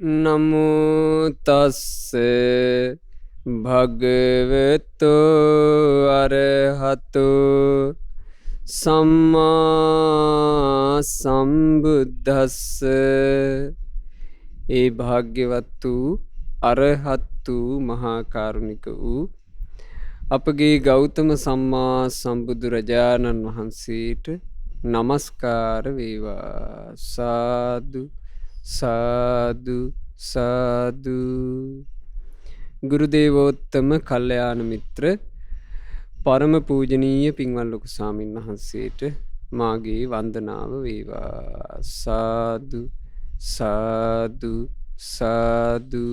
නමෝ තස්ස භගවතු අරහතු සම්මා සම්බුද්දස්ස. ඒ භාග්‍යවත් වූ අරහත් වූ මහා කරුණික වූ අපගේ ගෞතම සම්මා සම්බුදුරජාණන් වහන්සේට නමස්කාර වේවා. සාදු සාදු සාදු. ගුරුදේවෝත්තම කල්යාණ මිත්‍ර පරම පූජනීය පින්වත් ලොකු ස්වාමීන් වහන්සේට මාගේ වන්දනාව වේවා. සාදු සාදු සාදු.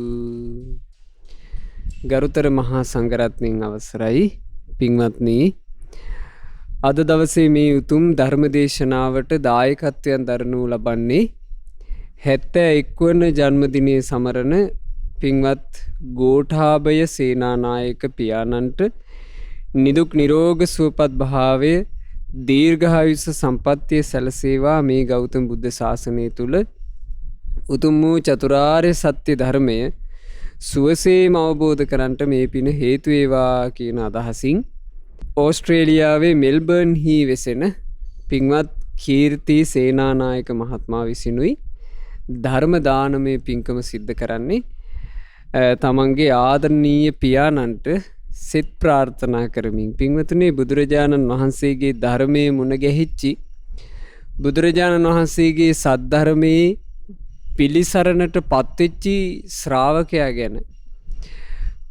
ගරුතර මහා සංඝරත්නයන් අවසරයි. පින්වත්නි, අද දවසේ මේ උතුම් ධර්ම දේශනාවට දායකත්වයෙන් දරනු ලබන්නේ 71 වන ජන්මදිනයේ සමරන පින්වත් ගෝඨාභය සේනානායක පියාණන්ට නිදුක් නිරෝග සුවපත් භාවය දීර්ඝායුෂ සම්පන්නිය සැලසේවා. මේ ගෞතම බුද්ධ ශාසනය තුල උතුම් වූ චතුරාර්ය සත්‍ය ධර්මය සුවසේම අවබෝධ කරන්ට මේ පින හේතු වේවා කියන අදහසින් ඕස්ට්‍රේලියාවේ මෙල්බර්න් හි වෙසෙන පින්වත් කීර්ති සේනානායක මහත්මයා විසිනුයි ධර්ම දානමය පින්කම සිද්ධ කරන්නේ. තමන්ගේ ආදරණීය පියාණන්ට සෙත් ප්‍රාර්ථනා කරමින්. පින්වතුනි, බුදුරජාණන් වහන්සේගේ ධර්මයේ මුණ ගැහිච්චි, බුදුරජාණන් වහන්සේගේ සද්ධර්මයේ පිළිසරණට පත්වෙච්චි ශ්‍රාවකයා ගැන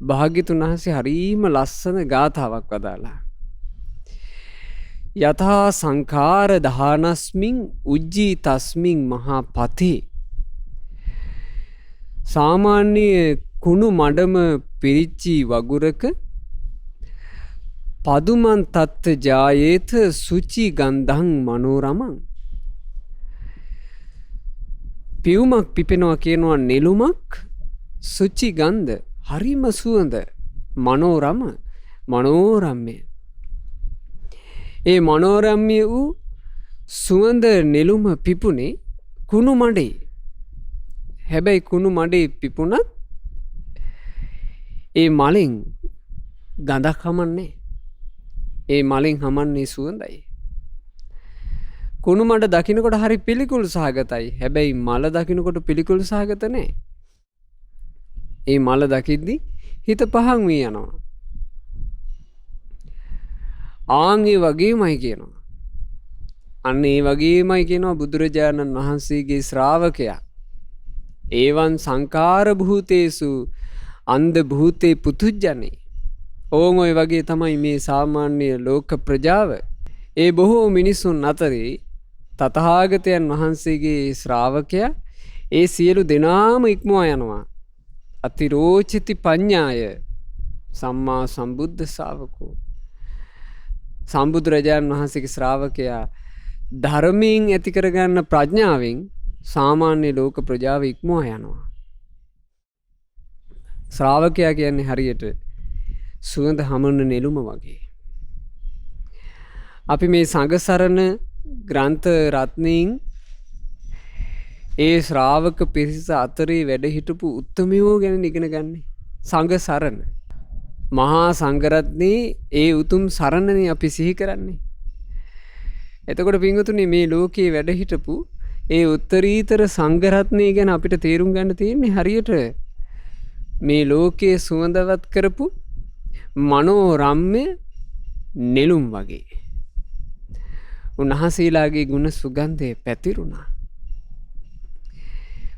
භාග්‍යතුන් වහන්සේ හරීම ලස්සන ගාථාවක් වදාලා. යථා සංඛාර දහනස්මින් උජ්ජී තස්මින් මහා පතේ. සාමාන්‍ය කුණු මඩම පිරිච්චි වගුරක පදුමන් තත්ත ජායේත සුචි ගන්ධං මනෝරමං. පියුමක් පිපෙනවා කියනවා නෙළුමක්, සුචි ගන්ධ හරිම සුවඳ, මනෝරම මනෝරම්‍ය. ඒ මනෝරම්‍ය වූ සුවඳ නෙළුම පිපුණේ කුණු මඩේ. හැබැයි කුණු මඩේ පිපුණත් ඒ මලෙන් ගඳක් හමන්නේ. ඒ මලෙන් හමන්නේ සුවඳයි. කුණු මඩ දකින්නකොට හරි පිළිකුල් සහගතයි. හැබැයි මල දකින්නකොට පිළිකුල් සහගත නැහැ. ඒ මල දකිද්දි හිත පහන් වී යනවා. ආන්ගේ වගේමයි කියනවා. අන්න ඒ වගේමයි කියනවා බුදුරජාණන් වහන්සේගේ ශ්‍රාවකයා. ඒවන් සංකාර භූතේසු අන්ධ භූතේ පුතුජනේ. ඕම ඔය වගේ තමයි මේ සාමාන්‍ය ලෝක ප්‍රජාව. ඒ බොහෝ මිනිසුන් අතරේ තථාගතයන් වහන්සේගේ ශ්‍රාවකයා ඒ සියලු දෙනාම ඉක්මවා යනවා. අතිරෝචිති පඤ්ඤාය සම්මා සම්බුද්ධ ශාවකෝ. සම්බුදුරජාණන් වහන්සේගේ ශ්‍රාවකයා ධර්මයෙන් ඇති කරගන්න ප්‍රඥාවෙන් සාමාන්‍ය ලෝක ප්‍රජාව ඉක්මවා යනවා. ශ්‍රාවකයා කියන්නේ හරියට සුවඳ හමන නෙළුම වගේ. අපි මේ සංඝසරණ ග්‍රන්ථ රත්නයෙන් ඒ ශ්‍රාවක පිරිස අතරේ වැඩ හිටපු උත්තමයෝ ගැන ඉගෙන ගන්නේ. සංඝසරණ මහා සංඝරත්නයේ ඒ උතුම් සරණනේ අපි සිහි කරන්නේ. එතකොට පින්වතුනි, මේ ලෝකේ වැඩ හිටපු ඒ උත්තරීතර සංඝරත්නය ගැන අපිට තේරුම් ගන්න තියෙන්නේ හරියට මේ ලෝකයේ සුවඳවත් කරපු මනෝරම්‍ය නෙළුම් වගේ. උන්වහන්සේලාගේ ගුණ සුගන්ධය පැතිරුණා.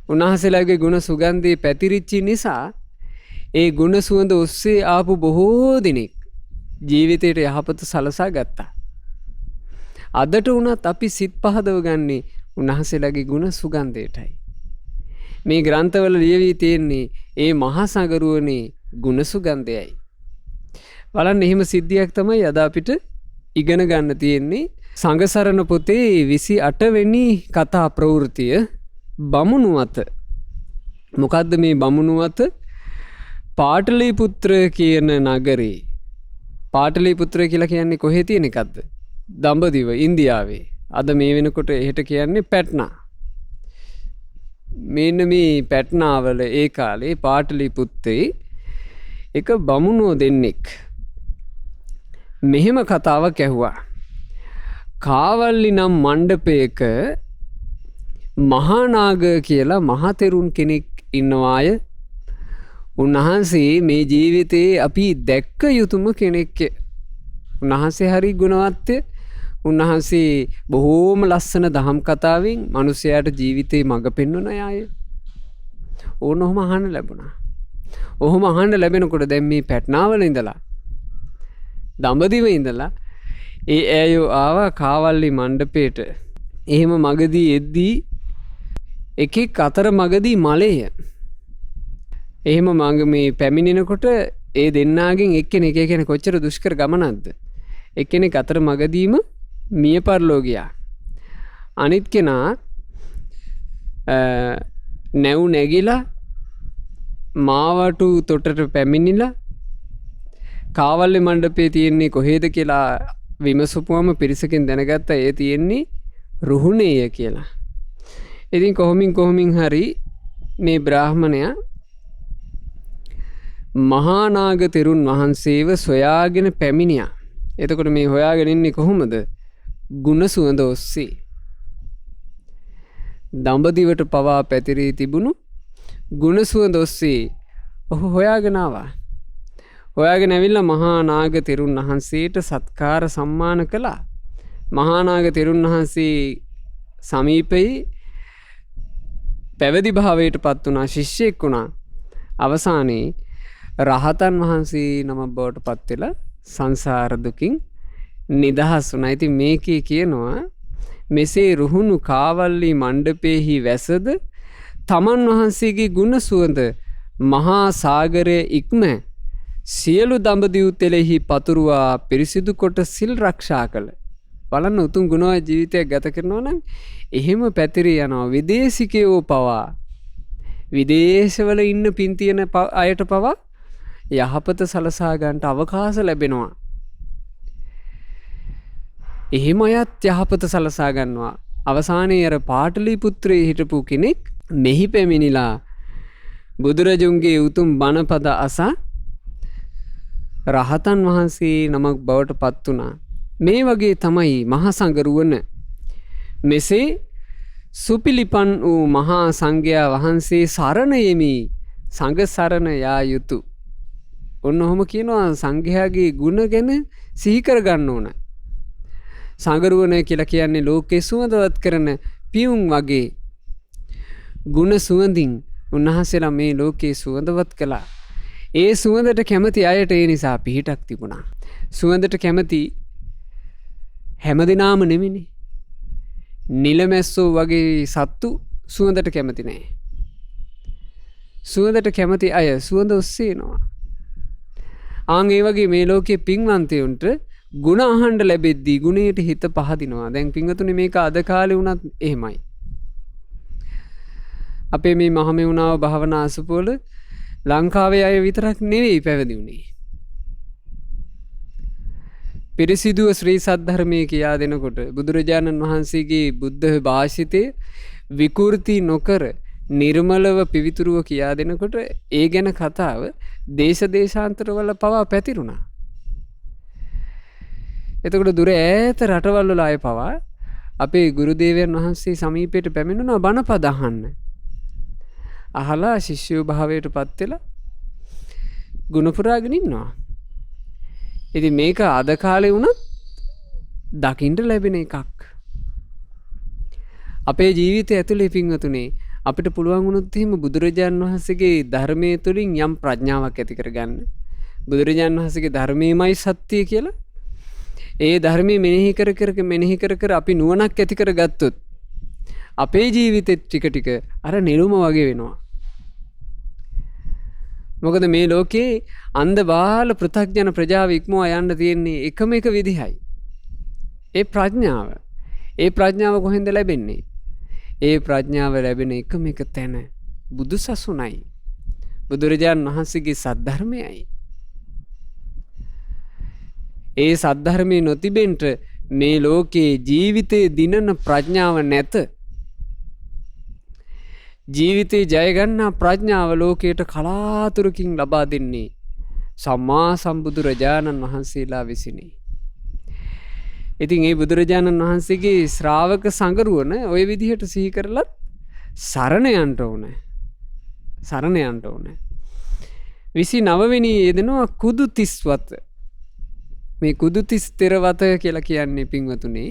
උන්වහන්සේලාගේ ගුණ සුගන්ධය පැතිරිච්ච නිසා ඒ ගුණ සුවඳ ඔස්සේ ආපු බොහෝ දෙනෙක් ජීවිතයට යහපත සලසා ගත්තා. අදට වුණත් අපි සිත් පහදව ගන්නේ උන්වහන්සේලාගේ ගුණ සුගන්ධයටයි. මේ ග්‍රන්ථවල ලියවී තියෙන්නේ ඒ මහා සංගරුවනේ ගුණ සුගන්ධයයි. බලන්න, එහෙම සිද්ධියක් තමයි අද අපිට ඉගෙන ගන්න තියෙන්නේ. සංඝසරණ පොතේ 28 වෙනි කතා ප්‍රවෘත්තිය බමුණුවත. මොකද්ද මේ බමුණුවත? පාටලිපුත්‍ර කියන නගරේ. පාටලිපුත්‍ර කියලා කියන්නේ කොහේ තියෙන එකක්ද? දඹදිව, ඉන්දියාවේ. අද මේ වෙනකොට එහෙට කියන්නේ පැට්නා. මෙන්න මේ පැට්නාවල ඒ කාලේ පාටලිපුත්තේ එක බමුණෝ දෙන්නෙක් මෙහෙම කතාවක් ඇහුවා. කාවල්ලි නම් මණ්ඩපයක මහානාග කියලා මහතෙරුන් කෙනෙක් ඉන්නවාය. උන්වහන්සේ මේ ජීවිතයේ අපි දැක්ක යුතුම කෙනෙක්. උන්වහන්සේ හරි ගුණවත්ය. උන්වහන්සේ බොහෝම ලස්සන දහම් කතාවෙන් මිනිසයාට ජීවිතේ මඟ පෙන්වන අය. ඕන ඔහොම අහන්න ලැබුණා. ඔහොම අහන්න ලැබෙනකොට දැන් මේ පැට්නාවල ඉඳලා දඹදිව ඉඳලා ඒ ඇයෝ ආවා කාවල්ලි මණ්ඩපේට. එහෙම මගදී එද්දී එකෙක් අතර මගදී මලේය. එහෙම මඟ මේ පැමිණෙනකොට ඒ දෙන්නාගෙන් එක්කෙනෙක්, ඒ කියන්නේ කොච්චර දුෂ්කර ගමනක්ද, එක්කෙනෙක් අතර මගදීම මිය පරලෝ ගියා. අනිත් කෙනා නැව් නැගිලා මාවටු තොටට පැමිණිලා කාවල්ලි මණ්ඩපේ තියෙන්නේ කොහෙද කියලා විමසපුවම පිරිසකින් දැනගත්තා ඒ තියෙන්නේ රුහුණේය කියලා. ඉතින් කොහොමින් හරි මේ බ්‍රාහ්මණයා මහානාග තෙරුන් වහන්සේව සොයාගෙන පැමිණියා. එතකොට මේ හොයාගෙන ඉන්නේ කොහොමද? ගුණ සුවඳ ඔස්සේ. දඹදිවට පවා පැතිරී තිබුණු ගුණ සුවඳ ඔස්සේ ඔහු හොයාගෙන ආවා. හොයාගෙන ඇවිල්ලා මහානාග තෙරුන් වහන්සේට සත්කාර සම්මාන කළා. මහානාග තෙරුන් වහන්සේ සමීපයේ පැවිදි භාවයට පත් වුණා, ශිෂ්‍යෙක් වුණා. අවසානයේ රහතන් වහන්සේ නම බවට පත් වෙලා සංසාර දුකින් නිදහස් වුණා. ඉතින් මේකේ කියනවා මෙසේ රුහුණු කාවල්ලි මණ්ඩපේහි වැසද තමන් වහන්සේගේ ගුණ සුවඳ මහා සාගරය ඉක්ම සියලු දඹදිව් තෙලෙහි පතුරුවා පිරිසිදු කොට සිල් රක්ෂා කළ. බලන්න උතුම් ගුණවත් ජීවිතයක් ගත කරනවා නම් එහෙම පැතිරී යනවා. විදේශිකයෝ පවා, විදේශවල ඉන්න පින් තියෙන අයට පවා යහපත සලසා ගන්නට අවකාශ ලැබෙනවා. එහෙම අයත් යහපත සලසා ගන්නවා. අවසානයේ අර පාටලිපුත්‍රයේ හිටපු කෙනෙක් මෙහි පැමිණිලා බුදුරජුන්ගේ උතුම් බණපද අසා රහතන් වහන්සේ නමක් බවට පත් වුණා. මේ වගේ තමයි මහා සංඝරුවන. මෙසේ සුපිලිපන් වූ මහා සංඝයා වහන්සේ සරණ යෙමි, සංඝ සරණ යා යුතු. ඔන්න ඔහොම කියනවා සංඝයාගේ ගුණ ගැන සිහි කර ගන්න ඕන. සංඝරුවන කියලා කියන්නේ ලෝකේ සුවඳවත් කරන පියුම් වගේ ගුණ සුවඳින් උන්වහන්සේලා මේ ලෝකේ සුවඳවත් කළා. ඒ සුවඳට කැමති අයට ඒ නිසා පිහිටක් තිබුණා. සුවඳට කැමති හැමදෙනාම නෙමෙයිනේ. නිලමැස්සෝ වගේ සත්තු සුවඳට කැමති නෑ. සුවඳට කැමති අය සුවඳ ඔස්සේ එනවා. ආන් ඒ වගේ මේ ලෝකයේ පින්වන්තයන්ට ගුණ අහන්න ලැබෙද්දී ගුණයට හිත පහදිනවා. දැන් පින්වතුනි මේක අද කාලේ වුණත් එහෙමයි. අපේ මේ මහමෙවුනාව භාවනා අසුපවල ලංකාවේ අය විතරක් නෙවෙයි පැවිදි වුණේ. පිරිසිදුව ශ්‍රී සද්ධර්මයේ කියා දෙනකොට බුදුරජාණන් වහන්සේගේ බුද්ධ භාෂිතේ විකෘති නොකර නිර්මලව පිවිතුරුව කියා දෙනකොට ඒ ගැන කතාව දේශ දේශාන්තරවල පවා පැතිරුණා. එතකොට දුර ඈත රටවල් වල අය පවා අපේ ගුරුදේවයන් වහන්සේ සමීපයට පැමිණුණා බණපද අහන්න. අහලා ශිෂ්‍ය භාවයට පත් වෙලා ගුණ පුරාගෙන ඉන්නවා. ඉතින් මේක අද කාලේ වුණත් දකින්න ලැබෙන එකක්. අපේ ජීවිතය ඇතුලේ පින්වතුනේ අපිට පුළුවන් වුණොත් එහෙම බුදුරජාන් වහන්සේගේ ධර්මයේ තුලින් යම් ප්‍රඥාවක් ඇති කරගන්න. බුදුරජාන් වහන්සේගේ ධර්මයමයි සත්‍ය කියලා ඒ ධර්මයේ මෙනෙහි කර අපි නුවණක් ඇති කරගත්තොත් අපේ ජීවිතෙත් ටික ටික අර නිරුම වගේ වෙනවා. මොකද මේ ලෝකේ අන්ධ බාල පෘථග්ජන ප්‍රජාව ඉක්මවා යන්න තියෙන්නේ එකම එක විදිහයි. ඒ ප්‍රඥාව. ඒ ප්‍රඥාව කොහෙන්ද ලැබෙන්නේ? ඒ ප්‍රඥාව ලැබෙන එකම එක තැන බුදුසසුනයි. බුදුරජාණන් වහන්සේගේ සද්ධර්මයයි. ඒ සද්ධර්මයේ නොතිබෙන්න මේ ලෝකේ ජීවිතේ දිනන ප්‍රඥාව නැත. ජීවිතේ ජයගන්නා ප්‍රඥාව ලෝකයට කලාතුරකින් ලබා දෙන්නේ සම්මා සම්බුදුරජාණන් වහන්සේලා විසිනි. ඉතින් ඒ බුදුරජාණන් වහන්සේගේ ශ්‍රාවක සංගරුවන ওই විදිහට සිහි කරලත් සරණ යන්න ඕනේ. සරණ යන්න ඕනේ. 29 වෙනි යෙදෙනවා කුදු 30 වත. මේ කුදු 30 තෙරවත කියලා කියන්නේ පින්වතුනි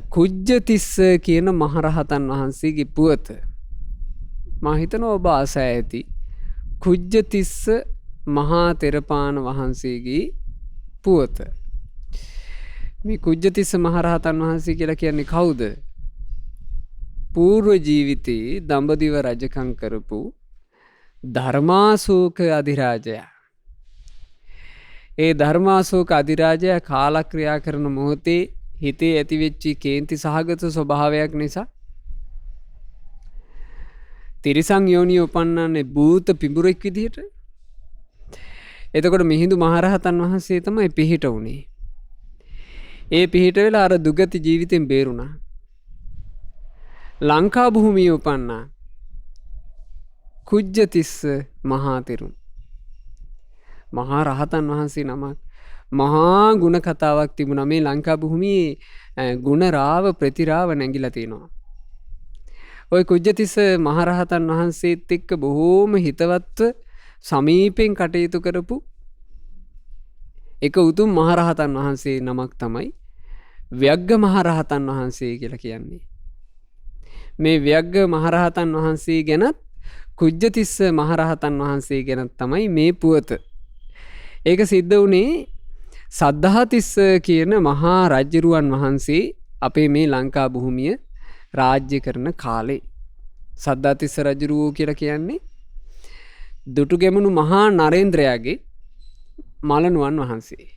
කුජ්ජතිස්ස කියන මහරහතන් වහන්සේගේ පුවත. මා හිතනවා ඔබ ආසා ඇති. කුජ්ජතිස්ස මහා තෙරපාන වහන්සේගේ පුවත. මේ කුජ්ජතිස්ස මහරහතන් වහන්සේ කියලා කියන්නේ කවුද? పూర్ව ජීවිතේ දඹදිව රජකම් කරපු ධර්මාශෝක අධිරාජයා. ඒ ධර්මාශෝක අධිරාජයා කාලක්‍රියා කරන මොහොතේ හිතේ ඇතිවෙච්චි කේන්ති සහගත ස්වභාවයක් නිසා තිරිසන් යෝනිය උපන්නන්නේ භූත පිඹුරෙක් විදිහට. එතකොට මිහිඳු මහරහතන් වහන්සේ තමයි පිහිට වුණේ. ඒ පිහිට වෙලා අර දුගති ජීවිතෙන් බේරුණා. ලංකා භූමිය උපන්නා කුජ්ජතිස්ස මහා තෙරුන්. මහා රහතන් වහන්සේ නමක්. මහා ගුණ කතාවක් තිබුණා. මේ ලංකා භූමියේ ගුණ රාව ප්‍රතිරාව නැගිලා තියෙනවා. ওই කුජ්ජතිස්ස මහරහතන් වහන්සේත් එක්ක බොහෝම හිතවත්ව සමීපෙන් කටයුතු කරපු එක උතුම් මහරහතන් වහන්සේ නමක් තමයි ව්‍යග්ග මහරහතන් වහන්සේ කියලා කියන්නේ. මේ ව්‍යග්ග මහරහතන් වහන්සේ ගැනත් කුජ්ජතිස්ස මහරහතන් වහන්සේ ගැනත් තමයි මේ පුවත. ඒක සිද්ධ වුණේ සද්ධාතිස්ස කියන මහා රජ්ජුරුවන් වහන්සේ අපේ මේ ලංකා භූමිය රාජ්‍ය කරන කාලේ. සද්ධාතිස්ස රජුරුවෝ කියලා කියන්නේ දුටුගැමුණු මහා නරේන්ද්‍රයාගේ මලනුවන් වහන්සේ.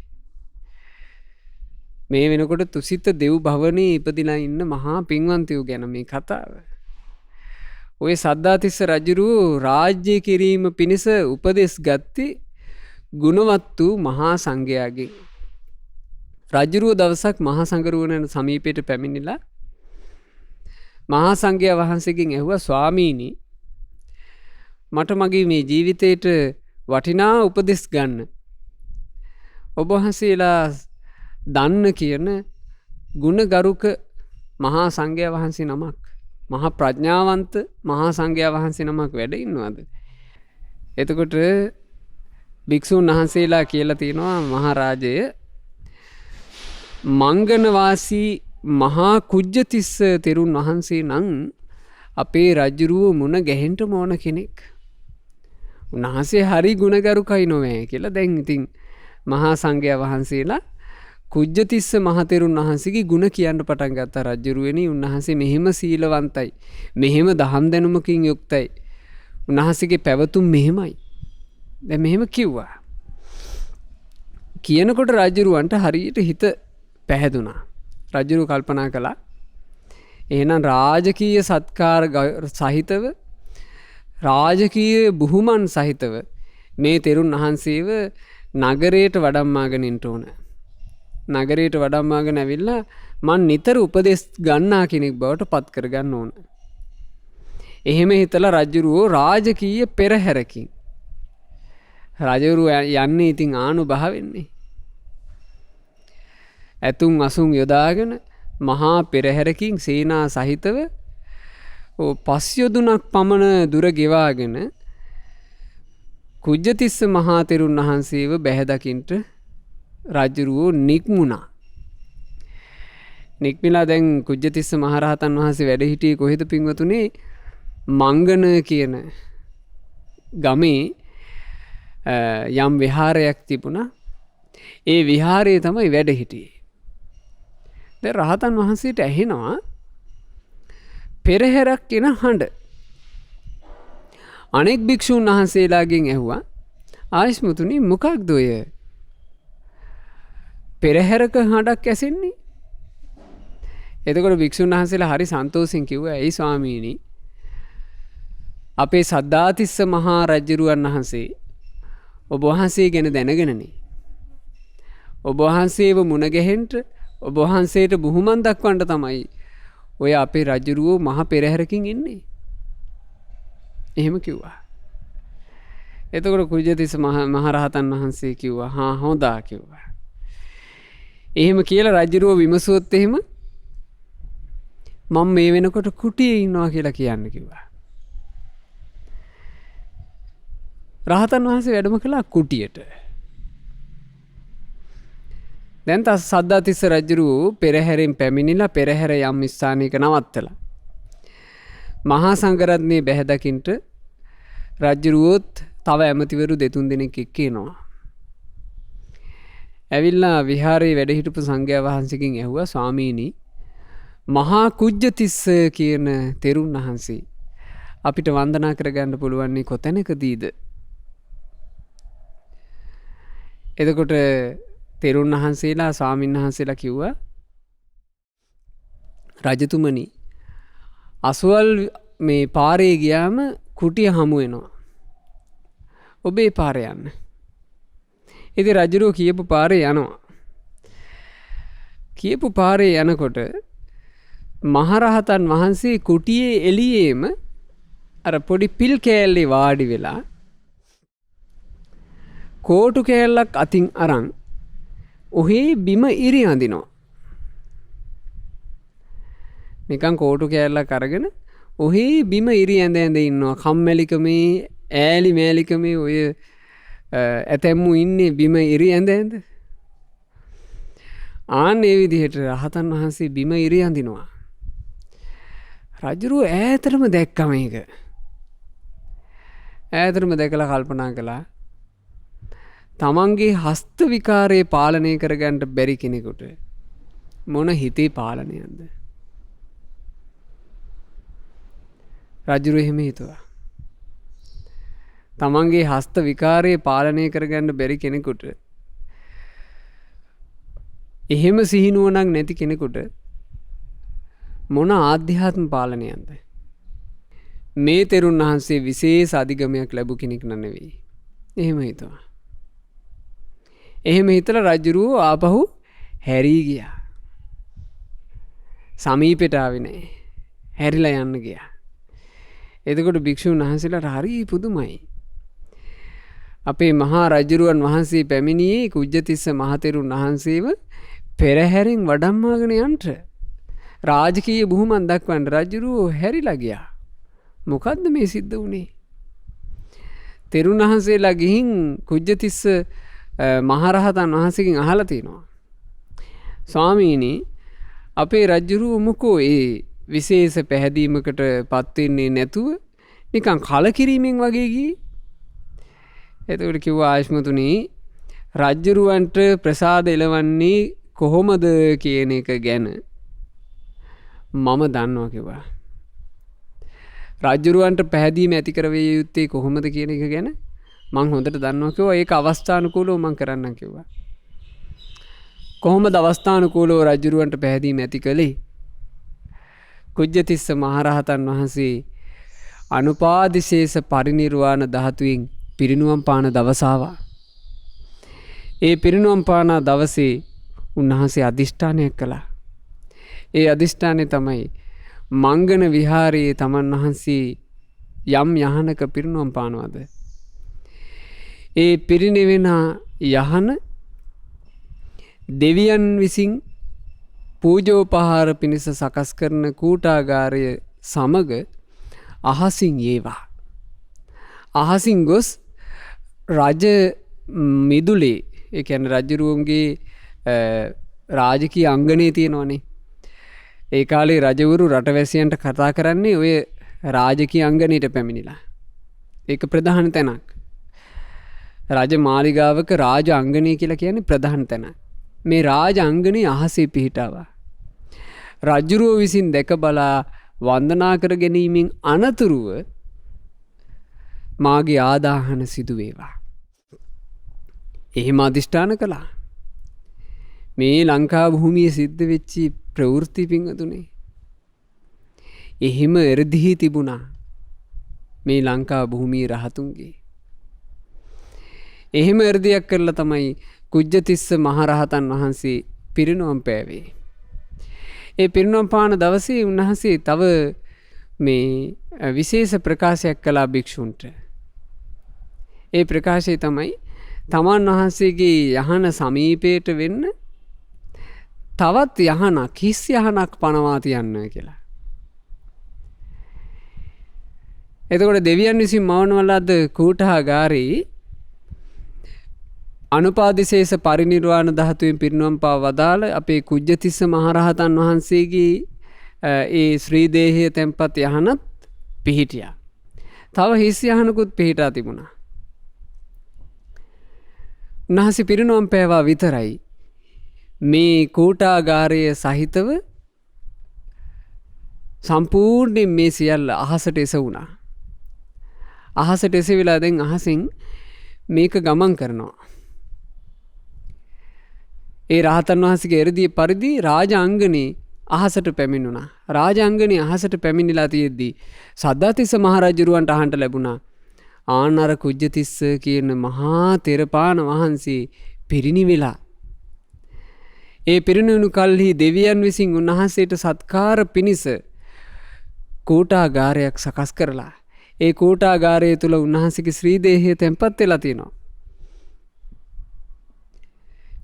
මේ වෙනකොට තුසිත දෙව් භවනේ ඉපදිලා ඉන්න මහා පින්වන්තයෝ ගැන මේ කතාව. ඔය සද්ධාතිස්ස රජුරුවෝ රාජ්‍ය කිරීම පිණිස උපදෙස් ගත්තේ ගුණවත් වූ මහා සංඝයාගෙන්. රජුරුව දවසක් මහා සංඝරුවන සමීපයට පැමිණිලා මහා සංඝයා වහන්සේගෙන් ඇහුවා, ස්වාමීනි, මට මගේ මේ ජීවිතේට වටිනා උපදෙස් ගන්න. ඔබ වහන්සේලා දන්න කියන ගුණගරුක මහා සංඝයා වහන්සේ නමක්, මහා ප්‍රඥාවන්ත මහා සංඝයා වහන්සේ නමක් වැඩ ඉන්නවද? එතකොට භික්ෂුන් වහන්සේලා කියලා තියෙනවා, මහරජය, මංගනවාසී මහා කුජ්ජතිස්ස තෙරුන් වහන්සේ නම් අපේ රජුරුව මුණ ගැහෙන්න ඕන කෙනෙක්. උන්වහන්සේ හරි ගුණගරුකයි නොවේ කියලා. දැන් ඉතින් මහා සංඝයා වහන්සේලා කුජ්ජතිස්ස මහතෙරුන් වහන්සේගේ ගුණ කියන්න පටන් ගත්තා. රජුරුවනි, උන්වහන්සේ මෙහෙම සීලවන්තයි, මෙහෙම දහම් දැනුමකින් යුක්තයි, උන්වහන්සේගේ පැවතුම් මෙහෙමයි. දැන් මෙහෙම කිව්වා. කියනකොට රජුරුවන්ට හරියට හිත පැහැදුනා. රජුරුව කල්පනා කළා, එහෙනම් රාජකීය සත්කාර සහිතව, රාජකීය බුහුමන් සහිතව මේ තෙරුන් වහන්සේව නගරයට වඩම්මාගෙන ඉන්න ඕන. නගරයට වඩම්මාගෙන ඇවිල්ලා මන් නිතර උපදෙස් ගන්නා කෙනෙක් බවට පත් කරගන්න ඕන. එහෙම හිතලා රජුරුව රාජකීය පෙරහැරකින්, රජුරුව යන්නේ ඉතින් ආනුභාවෙන්නේ, ඇතුන් අසුන් යොදාගෙන මහා පෙරහැරකින් සේනා සහිතව පස්යොදුනක් පමණ දුර ගෙවාගෙන කුජ්ජතිස්ස මහා තෙරුන් වහන්සේව බැහැදකින්ට රජුරුවෝ නික්මුණා. නික්මිලා දැන් කුජ්ජතිස්ස මහරහතන් වහන්සේ වැඩ හිටියේ කොහෙද පින්වතුනේ? මංගන කියන ගමේ යම් විහාරයක් තිබුණා. ඒ විහාරයේ තමයි වැඩ හිටියේ. දැන් රහතන් වහන්සේට ඇහෙනවා පෙරහැරක් එන හඬ. අනෙක් භික්ෂුන් වහන්සේලාගෙන් ඇහුවා, ආයස්මතුනි, මොකක්ද ඔය පෙරහැරක හඬක් ඇසෙන්නේ? එතකොට භික්ෂුන් වහන්සේලා හරි සන්තෝෂෙන් කිව්වා, ඇයි ස්වාමීනි, අපේ සද්ධාතිස්ස මහා රජුරුවන් වහන්සේ ඔබ වහන්සේ ගැන දැනගෙනනේ ඔබ වහන්සේව මුණ ගැහෙන්න, ඔබ වහන්සේට බුහුමන් දක්වන්න තමයි ඔය අපේ රජුරුවෝ මහ පෙරහැරකින් ඉන්නේ. එහෙම කිව්වා. එතකොට කුජතිස්ස මහරහතන් වහන්සේ කිව්වා හා හොඳා කිව්වා. එහෙම කියලා රජුරුවෝ විමසුවොත් එහෙම මම මේ වෙනකොට කුටියේ ඉන්නවා කියලා කියන්න කිව්වා. රහතන් වහන්සේ වැඩම කළා කුටියට. දැන් තස් සද්ධාතිස්ස රජුරුවෝ පෙරහැරෙන් පැමිණිලා පෙරහැර යම් ස්ථානයක නවත්තලා. මහා සංඝරත්නයේ බැහැ දකින්ට රජුරුවෝත් තව ඇමතිවරු දෙතුන් දෙනෙක් එක්ක එනවා. ඇවිල්ලා විහාරයේ වැඩ හිටපු සංඝයා වහන්සේගෙන් ඇහුවා ස්වාමීනි මහා කුජ්ජතිස්ස කියන තෙරුන් වහන්සේ අපිට වන්දනා කරගන්න පුළුවන් කොතැනකදීද? එතකොට තෙරුන් වහන්සේලා ස්වාමීන් වහන්සේලා කිව්වා රජතුමනි අසවල් මේ පාරේ ගියාම කුටිය හමු වෙනවා. ඔබේ පාරේ යන්න. ඉතින් රජුරෝ කියපු පාරේ යනවා. කියපු පාරේ යනකොට මහරහතන් වහන්සේ කුටියේ එළියේම අර පොඩි පිල් කෑල්ලේ වාඩි වෙලා කෝටු කෑල්ලක් අතින් අරන් ඔහේ බිම ඉරි අඳිනවා. නිකන් කෝටු කෑල්ලක් අරගෙන ඔහේ බිම ඉරි ඇඳ ඇඳ ඉන්නවා. කම්මැලිකමේ ඈලි මෑලිකමේ ඔය ඇතැම්මු ඉන්නේ බිම ඉරි ඇඳ ඇඳ. ආන් ඒ විදිහට රහතන් වහන්සේ බිම ඉරි අඳිනවා. රජුරුව ඈතටම දැක්කම ඒක. ඈතටම දැකලා කල්පනා කළා තමන්ගේ හස්ත විකාරයේ පාලනය කරගන්න බැරි කෙනෙකුට මොන හිතේ පාලනයක්ද? රජුරුව එහෙම හිතුවා. තමන්ගේ හස්ත විකාරයේ පාලනය කරගන්න බැරි කෙනෙකුට එහෙම සිහිනුවණක් නැති කෙනෙකුට මොන ආධ්‍යාත්ම පාලනයක්ද? මේ තෙරුන් වහන්සේ විශේෂ අධිගමයක් ලැබු කෙනෙක් නෙවෙයි. එහෙම හිතුවා. එහෙම හිතලා රජුරුව ආපහු හැරී ගියා. සමීපෙට ආවේ නැහැ. හැරිලා යන්න ගියා. එතකොට භික්ෂුන් වහන්සේලාට හරි පුදුමයි. අපේ මහා රජුරුවන් වහන්සේ පැමිණියේ කුජ්ජතිස්ස මහතෙරුන් වහන්සේව පෙරහැරෙන් වඩම්මාගෙන යන්න. රාජකීය බුහුමන් දක්වන්න රජුරුව හැරිලා ගියා. මොකද්ද මේ සිද්ධ වුනේ? තෙරුන් වහන්සේලා ගිහින් කුජ්ජතිස්ස මහරහතන් වහන්සේගෙන් අහලා තිනවා. ස්වාමීනි අපේ රජුරුව මොකෝ ඒ විශේෂ පැහැදීමකට පත් වෙන්නේ නැතුව නිකන් කලකිරීමෙන් වගේ ගියේ. එතකොට කිව්වා ආයෂ්මතුනි රජුරුවන්ට ප්‍රසාද එලවන්නේ කොහොමද කියන එක ගැන මම දන්නවා කිව්වා. රජුරුවන්ට පැහැදීම ඇති කරවිය යුත්තේ කොහොමද කියන එක ගැන මං හොඳට දන්නවා කිව්වා. ඒක අවස්ථානුකූලව මං කරන්නම් කිව්වා. කොහොමද අවස්ථානුකූලව රජුරුවන්ට පැහැදීම ඇති කළේ? කුජ්ජතිස්ස මහරහතන් වහන්සේ අනුපාදිශේෂ පරිනිර්වාණ ධාතුවෙන් පිරිනුවම් පාන දවස ආවා. ඒ පිරිනුවම් පාන දවසේ උන්වහන්සේ අදිෂ්ඨානයක් කළා. ඒ අදිෂ්ඨානය තමයි මංගන විහාරයේ තමන් වහන්සේ යම් යහනක පිරිනුවම් පානවද ඒ පිරිනිවෙන යහන දෙවියන් විසින් පූජෝපහාර පිණිස සකස් කරන කූටාගාරය සමග අහසින් ඒවා. අහසින් ගොස් රජ මිදුලේ ඒ කියන්නේ රජුරුවන්ගේ රාජකීය අංගණේ තියෙනවනේ. ඒ කාලේ රජවරු රටවැසියන්ට කතා කරන්නේ ඔය රාජකීය අංගණයට පැමිණිලා. ඒක ප්‍රධාන තැනක්. රජ මාලිගාවක රාජ අංගණය කියලා කියන්නේ ප්‍රධාන තැනක්. මේ රාජ අංගණේ අහසේ පිහිටාවා. රජුරුව විසින් දැක බලා වන්දනා කර ගැනීමෙන් අනතුරුව මාගේ ආදාහන සිදු වේවා. එහෙම අදිෂ්ඨාන කළා. මේ ලංකා භූමියේ සිද්ධ වෙච්චි ප්‍රවෘත්ති පිංගතුනේ. එහෙම එරදිහි තිබුණා මේ ලංකා භූමියේ රහතුන්ගේ. එහෙම එරදියක් කරලා තමයි කුජ්ජතිස්ස මහරහතන් වහන්සේ පිරිනුවම් පෑවේ. ඒ පිරිනොම් පාන දවසේ උන්වහන්සේ තව මේ විශේෂ ප්‍රකාශයක් කළා භික්ෂුන්ට. ඒ ප්‍රකාශය තමයි තමන් වහන්සේගේ යහන සමීපයට වෙන්න තවත් යහනක් හිස් යහනක් පනවා තියන්න කියලා. එතකොට දෙවියන් විසින් මවන ලද කූටාගාරේ අනුපාදිශේෂ පරිනිර්වාණ ධාතුවෙන් පිරිනොම් පා වදාළ අපේ කුජ්ජතිස්ස මහරහතන් වහන්සේගේ ඒ ශ්‍රී දේහය තැන්පත් යහනත් පිහිටියා. තව හිස් යහනකුත් පිහිටා තිබුණා. උන්වහන්සේ පිරිනොම් පෑවා විතරයි මේ කූටාගාරය සහිතව සම්පූර්ණයෙන් මේ සියල්ල අහසට එසවුණා. අහසට එසවිලා දැන් අහසින් මේක ගමන් කරනවා. ඒ රහතන් වහන්සේගේ එරදී පරිදි රාජාංගනේ අහසට පැමිණුණා. රාජාංගනේ අහසට පැමිණිලා තියෙද්දී සද්ධාතිස්ස මහරජුරවන්ට අහන්න ලැබුණා ආනර කුජ්ජතිස්ස කියන මහා තෙරපාන වහන්සේ පිරිනිවිලා. ඒ පිරිනිවුණු කල්හි දෙවියන් විසින් උන්වහන්සේට සත්කාර පිණිස කූටාගාරයක් සකස් කරලා ඒ කූටාගාරය තුල උන්වහන්සේගේ ශ්‍රී දේහය තැන්පත් වෙලා තියෙනවා.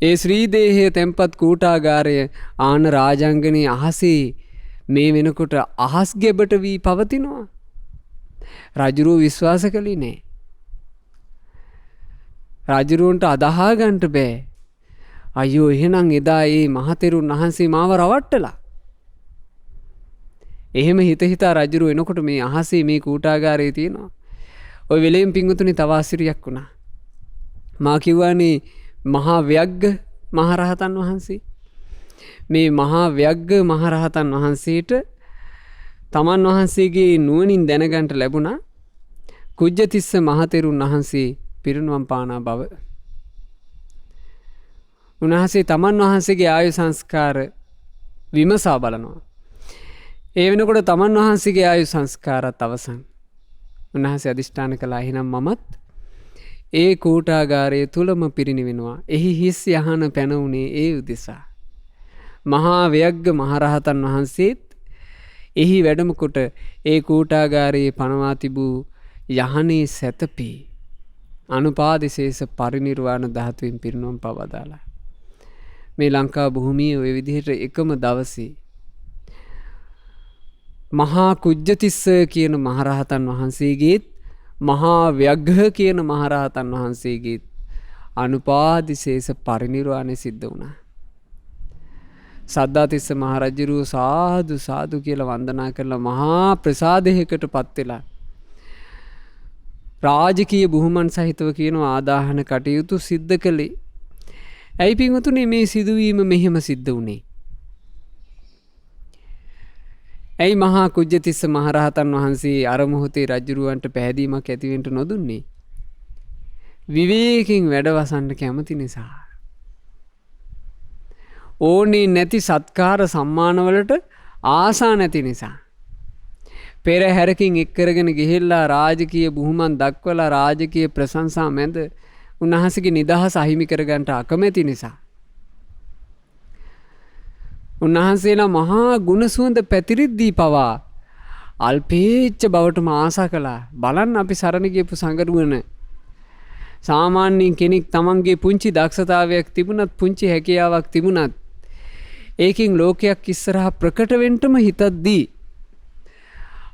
ඒ ශ්‍රී දේහය තැන්පත් කූටාගාරය ආන රාජාංගනේ අහසේ මේ වෙනකොට අහස් ගෙබට වී පවතිනවා. රජුරෝ විශ්වාස කළේ නෑ. රජුරවන්ට අදහා ගන්නට බෑ. අයියෝ එහෙනම් එදා ඒ මහතෙරුන් වහන්සේ මාව රවට්ටලා. එහෙම හිත හිතා රජුරු එනකොට මේ අහසේ මේ කූටාගාරයේ තියෙනවා. ওই වෙලෙන් පිංගුතුනි තව ආශ්චර්යයක් වුණා. මා කිව්වානේ මහා ව්‍යග්ග මහරහතන් වහන්සේ. මේ මහා ව්‍යග්ග මහරහතන් වහන්සේට තමන් වහන්සේගේ නුවණින් දැනගන්න ලැබුණා කුජ්ජතිස්ස මහතෙරුන් වහන්සේ පිරිනුවම් පානා බව. උන්වහන්සේ තමන් වහන්සේගේ ආයු සංස්කාර විමසා බලනවා. ඒ වෙනකොට තමන් වහන්සේගේ ආයු සංස්කාරත් අවසන්. උන්වහන්සේ අදිෂ්ඨාන කළා එහෙනම් මමත් ඒ කූටාගාරයේ තුලම පිරිනිවෙනවා. එහි හිස් යහන පැන උනේ ඒ උදෙසා. මහා ව්‍යග්ග මහරහතන් වහන්සේත් එහි වැඩම කොට ඒ කූටාගාරයේ පනවා තිබූ යහනේ සැතපී අනුපාදිශේෂ පරිනිර්වාණ ධාතුවෙන් පිරිනොම් පවදාලා. මේ ලංකා භූමියේ ওই විදිහට එකම දවසේ මහා කුජ්ජතිස්ස කියන මහරහතන් වහන්සේගේත් මහා ව්‍යග්ග කියන මහරහතන් වහන්සේගේත් අනුපාදිශේෂ පරිනිර්වාණය සිද්ධ වුණා. සද්ධාතිස්ස මහරජුරු සාදු සාදු කියලා වන්දනා කරලා මහා ප්‍රසාදයකට පත් වෙලා රාජකීය බුහුමන් සහිතව කියන ආදාහන කටයුතු සිද්ධ කළේ. ඇයි පින්වතුනි මේ සිදුවීම මෙහෙම සිද්ධ වුණේ? ඇයි මහා කුජ්ජතිස්ස මහරහතන් වහන්සේ අර මොහොතේ රජුරවන්ට පැහැදීමක් ඇතිවෙන්න නොදුන්නේ? විවේකයෙන් වැඩවසන්න කැමති නිසා. ඕනේ නැති සත්කාර සම්මානවලට ආසා නැති නිසා. පෙරහැරකින් එක්කරගෙන ගිහිල්ලා රාජකීය බුහුමන් දක්වලා රාජකීය ප්‍රශංසා මැද උන්වහන්සේගේ නිදහස අහිමි කරගන්නට අකමැති නිසා. උන්වහන්සේලා මහා ගුණ සුවඳ පැතිරිද්දී පවා අල්පේච්ඡ බවටම ආසා කළා. බලන්න අපි සරණ ගියපු සංගරුවන සාමාන්‍යයෙන් කෙනෙක් තමන්ගේ පුංචි දක්ෂතාවයක් තිබුණත් පුංචි හැකියාවක් තිබුණත් ඒකින් ලෝකයක් ඉස්සරහා ප්‍රකට වෙන්නම හිතද්දී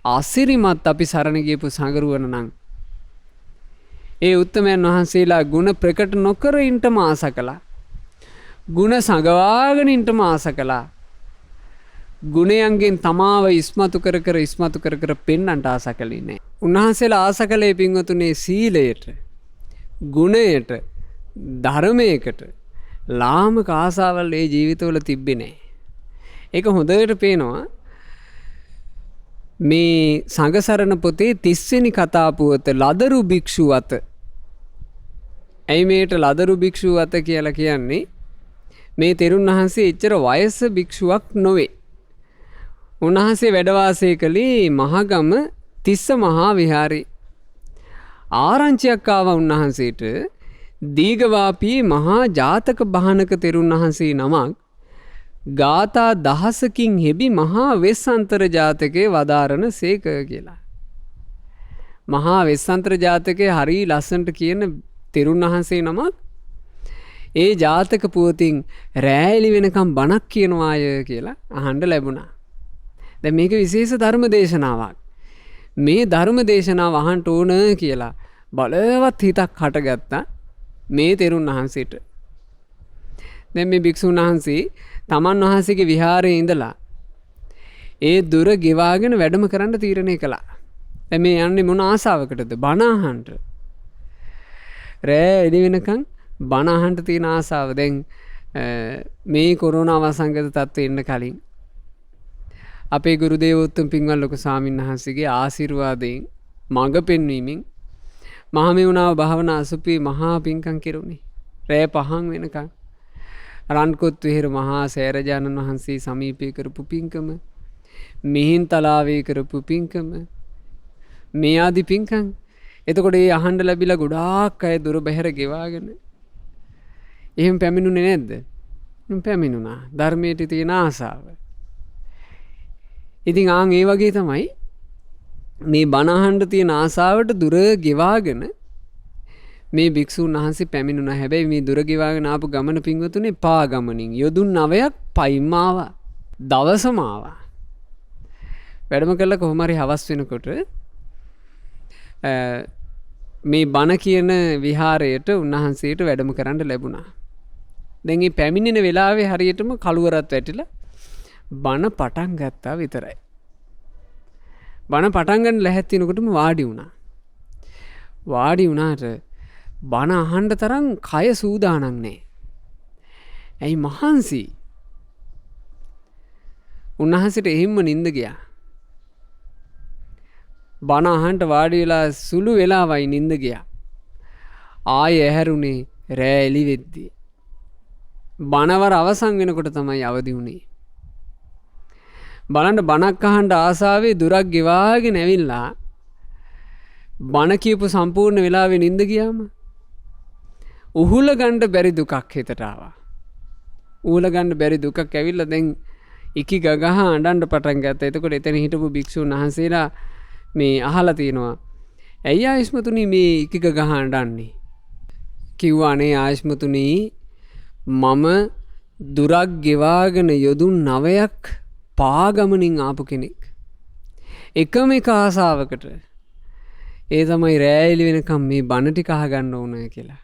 ආසිරිමත් අපි සරණ ගියපු සංගරුවන නම් ඒ උත්තමයන් වහන්සේලා ගුණ ප්‍රකට නොකර ඉන්නම ආසා කළා. ගුණ සංගවාගෙන ඉන්නම ආසා කළා. ගුණයන්ගෙන් තමාව ඉස්මතු කර කර පෙන්වන්නට ආසා කළේ නැහැ. උන්වහන්සේලා ආසා කළේ පින්වතුනේ සීලයට, ගුණයට, ධර්මයකට ලාමක ආසාවල් ඒ ජීවිතවල තිබ්බේ නැහැ. ඒක හොඳට පේනවා මේ සංඝසරණ පොතේ 30 වෙනි කතා පුවත ලදරු භික්ෂුව අත. ඇයි මේට ලදරු භික්ෂුව අත කියලා කියන්නේ? මේ තෙරුන් වහන්සේ එච්චර වයස භික්ෂුවක් නොවේ. උන්වහන්සේ වැඩ වාසය කළේ මහගම තිස්ස මහා විහාරේ. ආරංචියක් ආවා උන්වහන්සේට දීඝවාපී මහා ජාතක බහනක තෙරුන් වහන්සේ නමක් ගාථා දහසකින් හෙබි මහා වෙස්සන්තර ජාතකයේ වදාරන සේක කියලා. මහා වෙස්සන්තර ජාතකයේ හරි ලස්සනට කියන තෙරුන් වහන්සේ නමක් ඒ ජාතක පුවතින් රෑලි වෙනකම් බණක් කියනවාය කියලා අහන්න ලැබුණා. දැන් මේක විශේෂ ධර්ම දේශනාවක්. මේ ධර්ම දේශනාව අහන්න ඕන කියලා බලවත් හිතක් හටගත්තා මේ තෙරුන් වහන්සේට. දැන් මේ භික්ෂුන් වහන්සේ තමන් වහන්සේගේ විහාරයේ ඉඳලා ඒ දුර ගෙවාගෙන වැඩම කරන්න තීරණය කළා. දැන් මේ යන්නේ මොන ආසාවකටද? බණ අහන්න. රෑ එළි වෙනකන් බණ අහන්න තියෙන ආසාව. දැන් මේ කොරෝනා වසංගත තත්ත්වෙ එන්න කලින් අපේ ගුරු දේවෝත්තම පින්වත් ලොකු ස්වාමීන් වහන්සේගේ ආශිර්වාදයෙන් මඟ පෙන්වීමෙන් මහමෙවුනාව භාවනා අසුපී මහා පින්කම් කෙරුණේ. රෑ 5 වෙනකන් රන්කොත් විහෙර මහා සෑරජානන් වහන්සේ සමීපේ කරපු පින්කම, මිහින්තලාවේ කරපු පින්කම, මේ ආදි පින්කම්. එතකොට ඒ අහන්න ලැබිලා ගොඩාක් අය දුර බැහැර ගෙවාගෙන එහෙම පැමිණුනේ නැද්ද? පැමිණුණා. ධර්මයට තියෙන ආසාව. ඉතින් ආන් ඒ වගේ තමයි මේ බණ අහන්න තියෙන ආසාවට දුර ගෙවාගෙන මේ භික්ෂුන් වහන්සේ පැමිණුණා. හැබැයි මේ දුර ගෙවාගෙන ආපු ගමන පින්වතුනේ පා ගමනින් යොදුන් 9ක් පයින්ම ආවා. දවසම ආවා. වැඩම කළා කොහොම හරි හවස් වෙනකොට මේ බණ කියන විහාරයට උන්වහන්සේට වැඩම කරන්න ලැබුණා. දැන් මේ පැමිණෙන වෙලාවේ හරියටම කළුවරත් වැටිලා බණ පටන් ගත්තා විතරයි. බණ පටන් ගන්න ලැහැත්තිනකොටම වාඩි වුණා. වාඩි වුණාට බණ අහන්න තරම් කය සූදානම් නැහැ. ඇයි මහන්සි? උන්වහන්සේට එහෙම්ම නිින්ද ගියා. බණ අහන්න වාඩි වෙලා සුළු වෙලාවයි නිින්ද ගියා. ආයෙ ඇහැරුණේ රෑ එළි වෙද්දී. බණවර අවසන් වෙනකොට තමයි අවදි වුණේ. බලන්න බණක් අහන්න ආසාවේ දුරක් ගෙවාගෙන ඇවිල්ලා බණ කියපු සම්පූර්ණ වෙලාවේ නිින්ද ගියාම උහුල ගන්න බැරි දුකක් හිතට ආවා. උහුල ගන්න බැරි දුකක් ඇවිල්ලා දැන් ඉකි ගගහ අඬන්න පටන් ගත්තා. එතකොට එතන හිටපු භික්ෂුන් වහන්සේලා මේ අහලා තිනවා, ඇයි ආයස්මතුනි මේ ඉකි ගගහ අඬන්නේ? කිව්වා අනේ ආයස්මතුනි මම දුරක් ගෙවාගෙන යොදුන් 9ක් පාගමනින් ආපු කෙනෙක්. එකම එක ආසාවකට. ඒ තමයි රෑ එළි වෙනකම් මේ බණ ටික අහගන්න ඕන කියලා.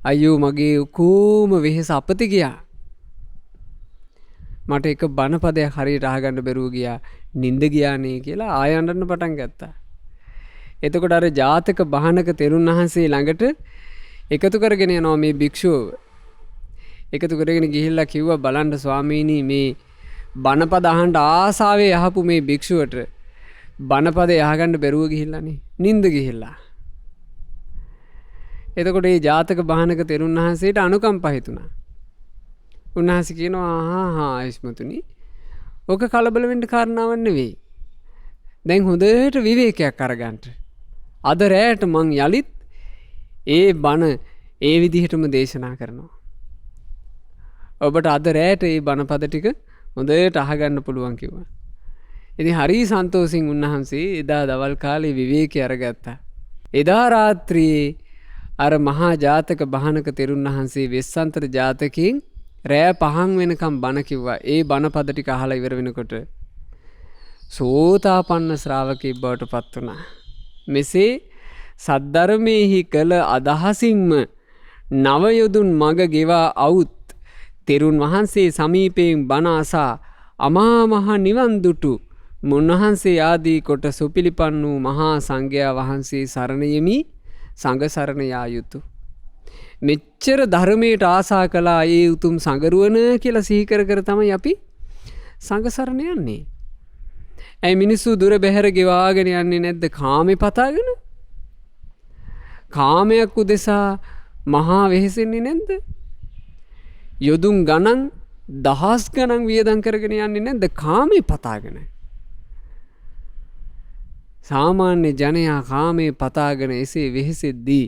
අයියෝ මගේ කොහොම වෙහෙස අපති ගියා. මට එක බණ පදයක් හරියට අහගන්න බැරුව ගියා. නිින්ද ගියානේ කියලා ආය අඬන්න පටන් ගත්තා. එතකොට අර ජාතක බහනක තෙරුන් වහන්සේ ළඟට එකතු කරගෙන යනවා මේ භික්ෂුව. එකතු කරගෙන ගිහිල්ලා කිව්වා, බලන්න ස්වාමීනි මේ බණපද අහන්න ආසාවේ යහපු මේ භික්ෂුවට බණපදේ අහගන්න බැරුව ගිහිල්ලානේ. නිින්ද ගිහිල්ලා. එතකොට මේ ජාතක බහනක තෙරුන් වහන්සේට අනුකම්පා හිතුණා. උන්වහන්සේ කියනවා, ආහා ආයස්මතුනි ඔක කලබල වෙන්න කාරණාවක් නෙවෙයි. දැන් හොඳට විවේකයක් අරගන්න. අද රැයට මං යලිත් ඒ බණ ඒ විදිහටම දේශනා කරනවා. ඔබට අද රැයට ඒ බණපද ටික හොඳට අහගන්න පුළුවන් කිව්වා. ඉතින් හරි සන්තෝෂින් උන්වහන්සේ එදා දවල් කාලේ විවේකී අරගත්තා. එදා රාත්‍රියේ අර මහා ජාතක බහනක තෙරුන් වහන්සේ වෙස්සන්තර ජාතකයෙන් රෑ 5 වෙනකම් බණ කිව්වා. ඒ බණපද ටික අහලා ඉවර වෙනකොට සෝතාපන්න ශ්‍රාවකෙක් බවට පත් වුණා. මෙසේ සද්ධර්මයේහි කළ අදහසින්ම නව යොදුන් මග ගෙවා අවුත් තෙරුන් වහන්සේ සමීපයෙන් බණ අසා අමා මහ නිවන් දුටු මුන්වහන්සේ ආදී කොට සුපිලිපන් වූ මහා සංඝයා වහන්සේ සරණ යමි සංඝ සරණ යා යුතුය. මෙච්චර ධර්මයට ආසා කළා ඒ උතුම් සංගරුවන කියලා සිහි කර කර තමයි අපි සංඝ සරණ යන්නේ. ඇයි මිනිස්සු දුර බැහැර ගෙවාගෙන යන්නේ නැද්ද කාමේ පතාගෙන? කාමයක් උදෙසා මහා වෙහෙසෙන්නේ නැද්ද? යොදුන් ගණන් දහස් ගණන් වියදම් කරගෙන යන්නේ නැද්ද කාමේ පතාගෙන? සාමාන්‍ය ජනයා කාමේ පතාගෙන එසේ වෙහෙසෙද්දී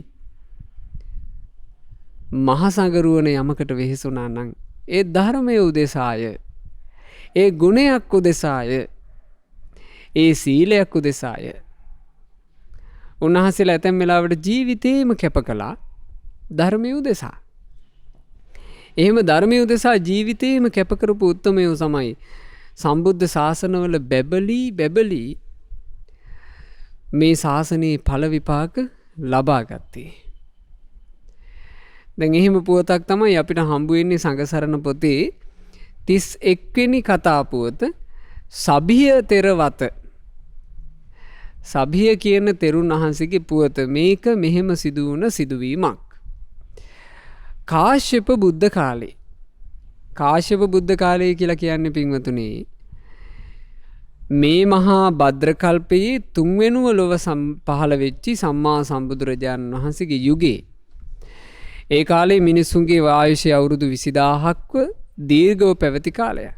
මහසඟරුවන යමකට වෙහෙසුණා නම් ඒ ධර්මය උදෙසාය. ඒ ගුණයක් උදෙසාය. ඒ සීලයක් උදෙසාය. උන්වහන්සේලා ඇතැම් වෙලාවට ජීවිතේම කැප කළා ධර්මය උදෙසා. එහෙම ධර්මය උදෙසා ජීවිතේම කැප කරපු උත්තමයෝ තමයි සම්බුද්ධ ශාසනවල බැබලි මේ ශාසනයේ ඵල විපාක ලබා ගත්තේ. දැන් එහෙම පුවතක් තමයි අපිට හම්බ වෙන්නේ සංඝසරණ පොතේ 31 වෙනි කතා පුවත සභිය තෙරවත. සභිය කියන තෙරුන් වහන්සේගේ පුවත. මේක මෙහෙම සිදු වුණ සිදුවීමක්. කාශ්‍යප බුද්ධ කාලේ. කාශ්‍යප බුද්ධ කාලය කියලා කියන්නේ පින්වතුනි මේ මහා භද්‍ර කල්පයේ තුන්වෙනුව ලොව පහළ වෙච්චි සම්මා සම්බුදුරජාණන් වහන්සේගේ යුගයේ. ඒ කාලේ මිනිස්සුන්ගේ ආයුෂය අවුරුදු 20000ක්ව දීර්ඝව පැවති කාලයක්.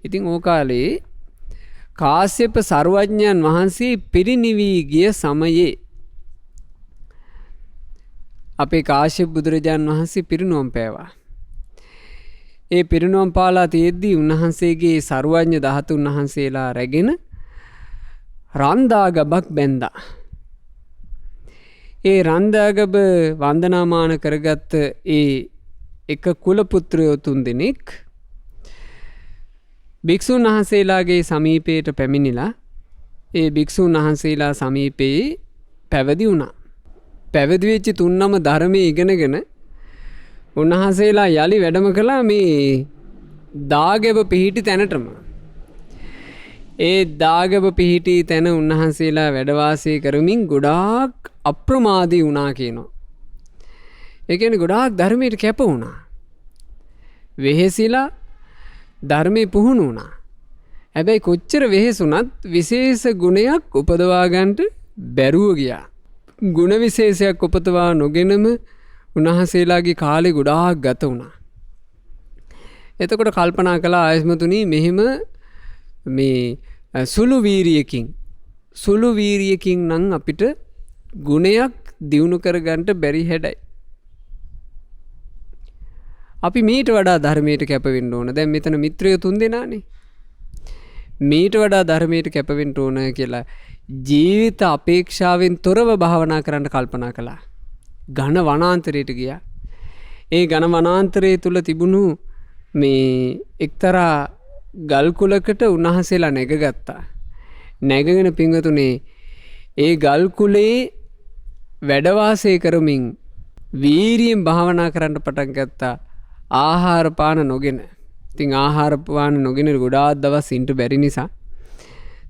ඉතින් ඕ කාලේ කාශ්‍යප සර්වඥයන් වහන්සේ පිරිනිවී ගිය සමයේ අපේ කාශ්‍යප බුදුරජාණන් වහන්සේ පිරිනුවම් පෑවා. ඒ පිරිනුවම් පාලා තියෙද්දී උන්වහන්සේගේ සර්වඥ ධාතුන් වහන්සේලා රැගෙන රන්දාගබක් බැන්දා. ඒ රන්දාගබ වන්දනාමාන කරගත්ත ඒ එක කුල පුත්‍රයෝ 3 දෙනෙක් භික්ෂුන් වහන්සේලාගේ සමීපයට පැමිණිලා ඒ භික්ෂුන් වහන්සේලා සමීපයේ පැවිදි වුණා. පැවිදි වෙච්ච තුන්නම ධර්මයේ ඉගෙනගෙන උන්වහන්සේලා යලි වැඩම කළා මේ දාගැබ පිහිටි තැනටම. ඒ දාගැබ පිහිටි තැන උන්වහන්සේලා වැඩ වාසය කරමින් ගොඩාක් අප්‍රමාදී වුණා කියනවා. ඒ කියන්නේ ගොඩාක් ධර්මයට කැප වුණා. වෙහෙසිලා ධර්මයේ පුහුණු වුණා. හැබැයි කොච්චර වෙහෙසුණත් විශේෂ ගුණයක් උපදවා ගන්නට බැරුව ගියා. ගුණ විශේෂයක් උපදවා නොගෙනම උන්වහන්සේලාගේ කාලේ ගොඩාක් ගත වුණා. එතකොට කල්පනා කළා ආයස්මතුනි මෙහෙම මේ සුළු වීරියකින් නම් අපිට ගුණයක් දියුණු කරගන්න බැරි හැඩයි. අපි මීට වඩා ධර්මයට කැප වෙන්න ඕන. දැන් මෙතන මිත්‍රයෝ 3 දෙනානේ. මීට වඩා ධර්මයට කැප වෙන්න ඕන කියලා ජීවිත අපේක්ෂාවෙන් තොරව භාවනා කරන්න කල්පනා කළා. ඝන වනාන්තරයට ගියා. ඒ ඝන වනාන්තරයේ තුල තිබුණු මේ එක්තරා ගල් කුලකට උන්වහන්සේලා නැගගත්තා. නැගගෙන පින්වතුනේ ඒ ගල් කුලේ වැඩ වාසය කරමින් වීරියෙන් භාවනා කරන්න පටන් ගත්තා. ආහාර පාන නොගෙන. ඉතින් ආහාර පාන නොගෙන ගොඩාක් දවස් ඉන්න බැරි නිසා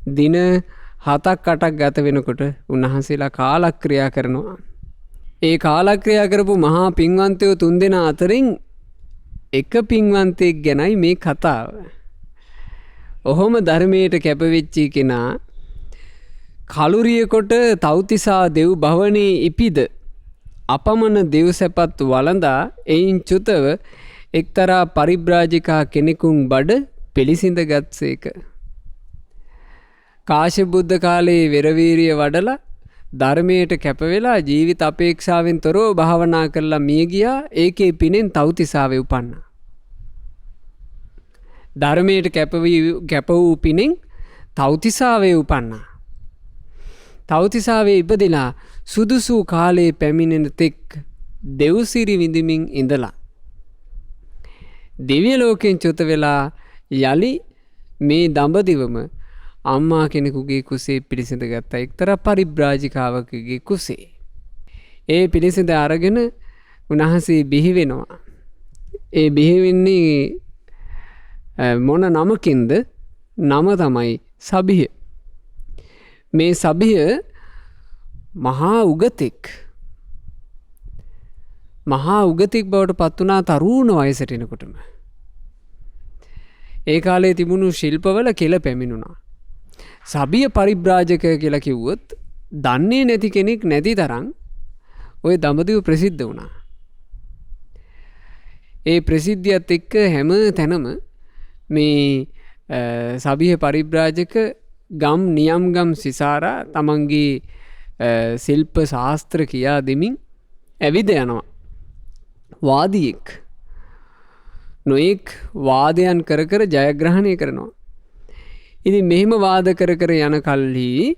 දින 7-8ක් ගත වෙනකොට උන්වහන්සේලා කාලක්‍රියා කරනවා. ඒ කාලක්‍රියා කරපු මහා පින්වන්තයෝ 3 දෙනා අතරින් එක පින්වන්තයෙක් ගැනයි මේ කතාව. ඔහොම ධර්මයට කැපවෙච්ච කෙනා කලුරියකොට තව්තිසා දෙව් භවනේ ඉපිද අපමණ දෙව් සැපත් වළඳා එයින් චුතව එක්තරා පරිබ්‍රාජිකා කෙනෙකුන් බඩ පිළිසිඳගත්සේක. කාශ්‍යප බුද්ධ කාලයේ වෙරවීරිය වඩලා ධර්මයට කැප වෙලා ජීවිත අපේක්ෂාවෙන් තොරව භාවනා කරලා මිය ගියා. ඒකේ පිනෙන් තව්තිසාවේ උපන්නා. ධර්මයට කැප වූ පිනෙන් තව්තිසාවේ උපන්නා. තව්තිසාවේ ඉපදිලා සුදුසු කාලයේ පැමිණෙන තෙක් දෙව්සිරි විඳිමින් ඉඳලා දිව්‍ය ලෝකෙන් චුත වෙලා යලි මේ දඹදිවම අම්මා කෙනෙකුගේ කුසේ පිළිසිඳ ගත්තා. එක්තරා පරිබ්‍රාජිකාවකගේ කුසේ. ඒ පිළිසිඳ අරගෙන උන්වහන්සේ බිහි වෙනවා. ඒ බිහි වෙන්නේ මොන නමකින්ද? නම තමයි සභිය. මේ සභිය මහා උගතෙක් බවට පත් වුණා තරුණ වයසට එනකොටම. ඒ කාලේ තිබුණු ශිල්පවල කෙල පැමිණුණා. සභිය පරිබ්‍රාජක කියලා කිව්වොත් දන්නේ නැති කෙනෙක් නැති තරම් ওই දඹදිව ප්‍රසිද්ධ වුණා. ඒ ප්‍රසිද්ධියත් එක්ක හැම තැනම මේ සභිය පරිබ්‍රාජක ගම් නියම්ගම් සිසාරා තමන්ගේ ශිල්ප ශාස්ත්‍ර කියා දෙමින් ඇවිද යනවා. වාදියෙක් නොයෙක් වාදයන් කර කර ජයග්‍රහණය කරනවා. ඉතින් මෙහෙම වාද කර කර යන කල්හි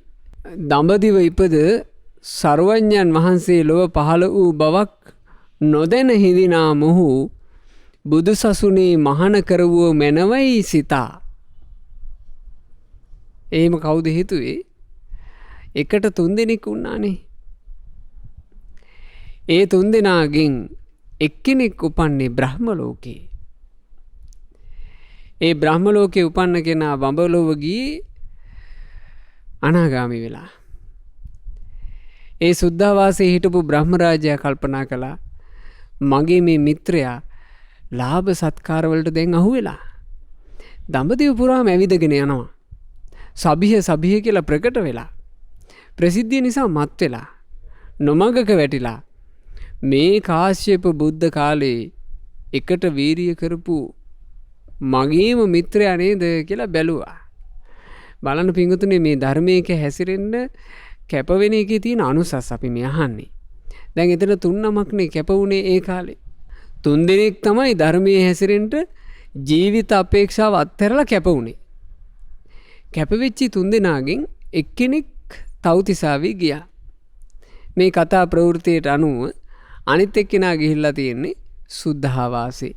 දඹදිව ඉපද සර්වඥයන් වහන්සේ ලොව පහළ වූ බවක් නොදැන හිඳිනා මොහු බුදු සසුනේ මහාන කරවුව මැනවයි සිතා. එහෙම කවුද හිතුවේ? එකට 3 දෙනෙක් වුණානේ. ඒ 3 දෙනාගෙන් එක්කෙනෙක් උපන්නේ බ්‍රහ්ම ලෝකේ. ඒ බ්‍රහ්ම ලෝකේ උපන්න කෙනා බඹලොව ගියේ අනාගාමී වෙලා. ඒ සුද්ධාවාසයේ හිටපු බ්‍රහ්ම රාජයා කල්පනා කළා මගේ මේ මිත්‍රයා ලාභ සත්කාර වලට දැන් අහුවෙලා. දඹදිව පුරාම ඇවිදගෙන යනවා. සබිය කියලා ප්‍රකට වෙලා. ප්‍රසිද්ධිය නිසා මත් වෙලා. නොමගක වැටිලා. මේ කාශ්‍යප බුද්ධ කාලේ එකට වීරිය කරපු මගේම මිත්‍රයා නේද කියලා බැලුවා. බලන්න පිංගුතුනේ මේ ධර්මයක හැසිරෙන්න කැප වෙන එකේ තියෙන අනුසස් අපි මේ අහන්නේ. දැන් එතන 3 නමක්නේ කැප වුණේ ඒ කාලේ. 3 දෙනෙක් තමයි ධර්මයේ හැසිරෙන්න ජීවිත අපේක්ෂාව අත්හැරලා කැප වුණේ. කැප වෙච්චි 3 දෙනාගෙන් එක්කෙනෙක් තව්තිසාවේ ගියා. මේ කතා ප්‍රවෘත්තියට අනුව අනිත් එක්කෙනා ගිහිල්ලා තියෙන්නේ සුද්ධාවාසේ.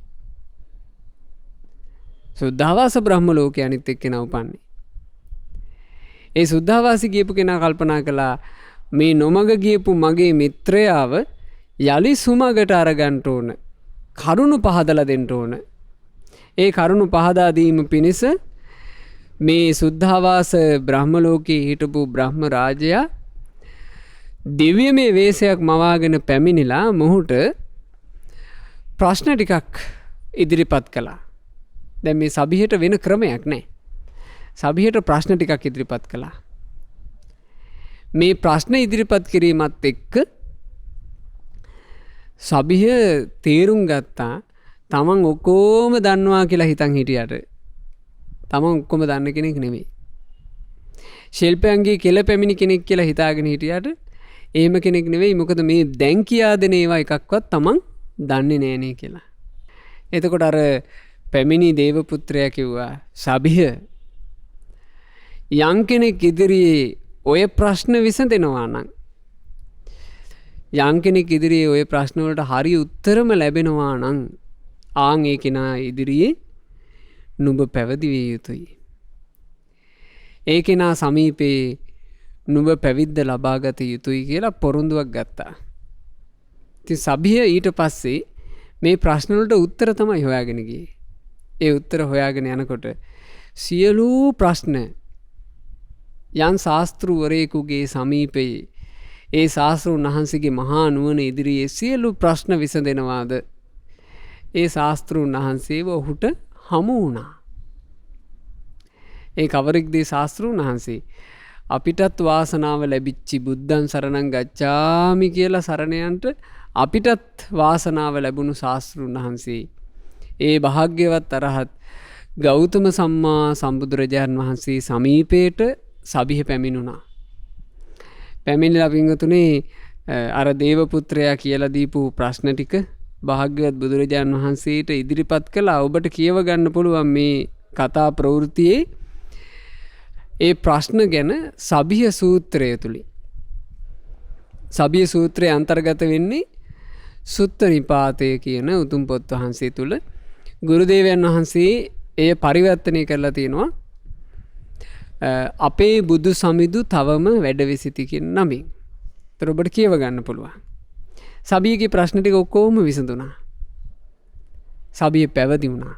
සුද්ධාවාස බ්‍රහ්ම ලෝකේ අනිත් එක්කෙනා උපන්නේ. ඒ සුද්ධාවාසී ගියපු කෙනා කල්පනා කළා මේ නොමග ගියපු මගේ මිත්‍රයාව යලි සුමගට අරගන්න ඕන. කරුණු පහදලා දෙන්න ඕන. ඒ කරුණු පහදා දීම පිණිස මේ සුද්ධාවාස බ්‍රහ්ම ලෝකේ හිටපු බ්‍රහ්ම රාජයා දිව්‍යමය වේශයක් මවාගෙන පැමිණිලා මොහුට ප්‍රශ්න ටිකක් ඉදිරිපත් කළා. දැන් මේ සභියට වෙන ක්‍රමයක් නැහැ. සභියට ප්‍රශ්න ටිකක් ඉදිරිපත් කළා. මේ ප්‍රශ්න ඉදිරිපත් කිරීමත් එක්ක සභිය තේරුම් ගත්තා තමන් ඔක්කොම දන්නවා කියලා හිතන් හිටියට තමන් ඔක්කොම දන්න කෙනෙක් නෙමෙයි. ශිල්පයන්ගේ කෙල පැමිණි කෙනෙක් කියලා හිතාගෙන හිටියට එහෙම කෙනෙක් නෙවෙයි. මොකද මේ දැන් කියා දෙන ඒවා එකක්වත් තමන් දන්නේ නෑනේ කියලා. එතකොට අර පැමිණි දේව පුත්‍රයා කිව්වා සභිය යම් කෙනෙක් ඉදිරියේ ඔය ප්‍රශ්න විසඳෙනවා නම් යම් කෙනෙක් ඉදිරියේ ඔය ප්‍රශ්න වලට හරි උත්තරම ලැබෙනවා නම් ආන් ඒ කෙනා ඉදිරියේ නුඹ පැවිදි විය යුතුයි. ඒ කෙනා සමීපේ නුඹ පැවිද්ද ලබාගත යුතුයි කියලා පොරොන්දුවක් ගත්තා. ඉතින් සභිය ඊට පස්සේ මේ ප්‍රශ්න වලට උත්තර තමයි හොයාගෙන ගියේ. ඒ උත්තර හොයාගෙන යනකොට සියලු ප්‍රශ්න යන් ශාස්ත්‍රවරයෙකුගේ සමීපයේ ඒ ශාස්ත්‍රඥ වහන්සේගේ මහා නුවණ ඉදිරියේ සියලු ප්‍රශ්න විසඳෙනවාද ඒ ශාස්ත්‍රඥ වහන්සේව ඔහුට හමු වුණා. ඒ කවරෙක්ද ශාස්ත්‍රඥ වහන්සේ? අපිටත් වාසනාව ලැබිච්චි බුද්ධං සරණං ගච්ඡාමි කියලා සරණයන්ට අපිටත් වාසනාව ලැබුණු ශාස්ත්‍රඥ වහන්සේ ඒ භාග්‍යවත් අරහත් ගෞතම සම්මා සම්බුදුරජාණන් වහන්සේ සමීපයට සභිය පැමිණුණා. පැමිණිලා පින්වතුනේ අර දේවපුත්‍රයා කියලා දීපු ප්‍රශ්න ටික භාග්‍යවත් බුදුරජාණන් වහන්සේට ඉදිරිපත් කළා. ඔබට කියව ගන්න පුළුවන් මේ කතා ප්‍රවෘත්තියේ ඒ ප්‍රශ්න ගැන සභිය සූත්‍රය තුලින්. සභිය සූත්‍රයේ අන්තර්ගත වෙන්නේ සුත්ත නිපාතය කියන උතුම් පොත් වහන්සේ තුල ගුරුදේවයන් වහන්සේ එය පරිවර්තනය කරලා තියෙනවා. අපේ බුදු සමිඳු තවම වැඩවිසිති කියන නමින්. ඒතර ඔබට කියව ගන්න පුළුවන්. සභියගේ ප්‍රශ්න ටික ඔක්කොම විසඳුණා. සභිය පැවිදි වුණා.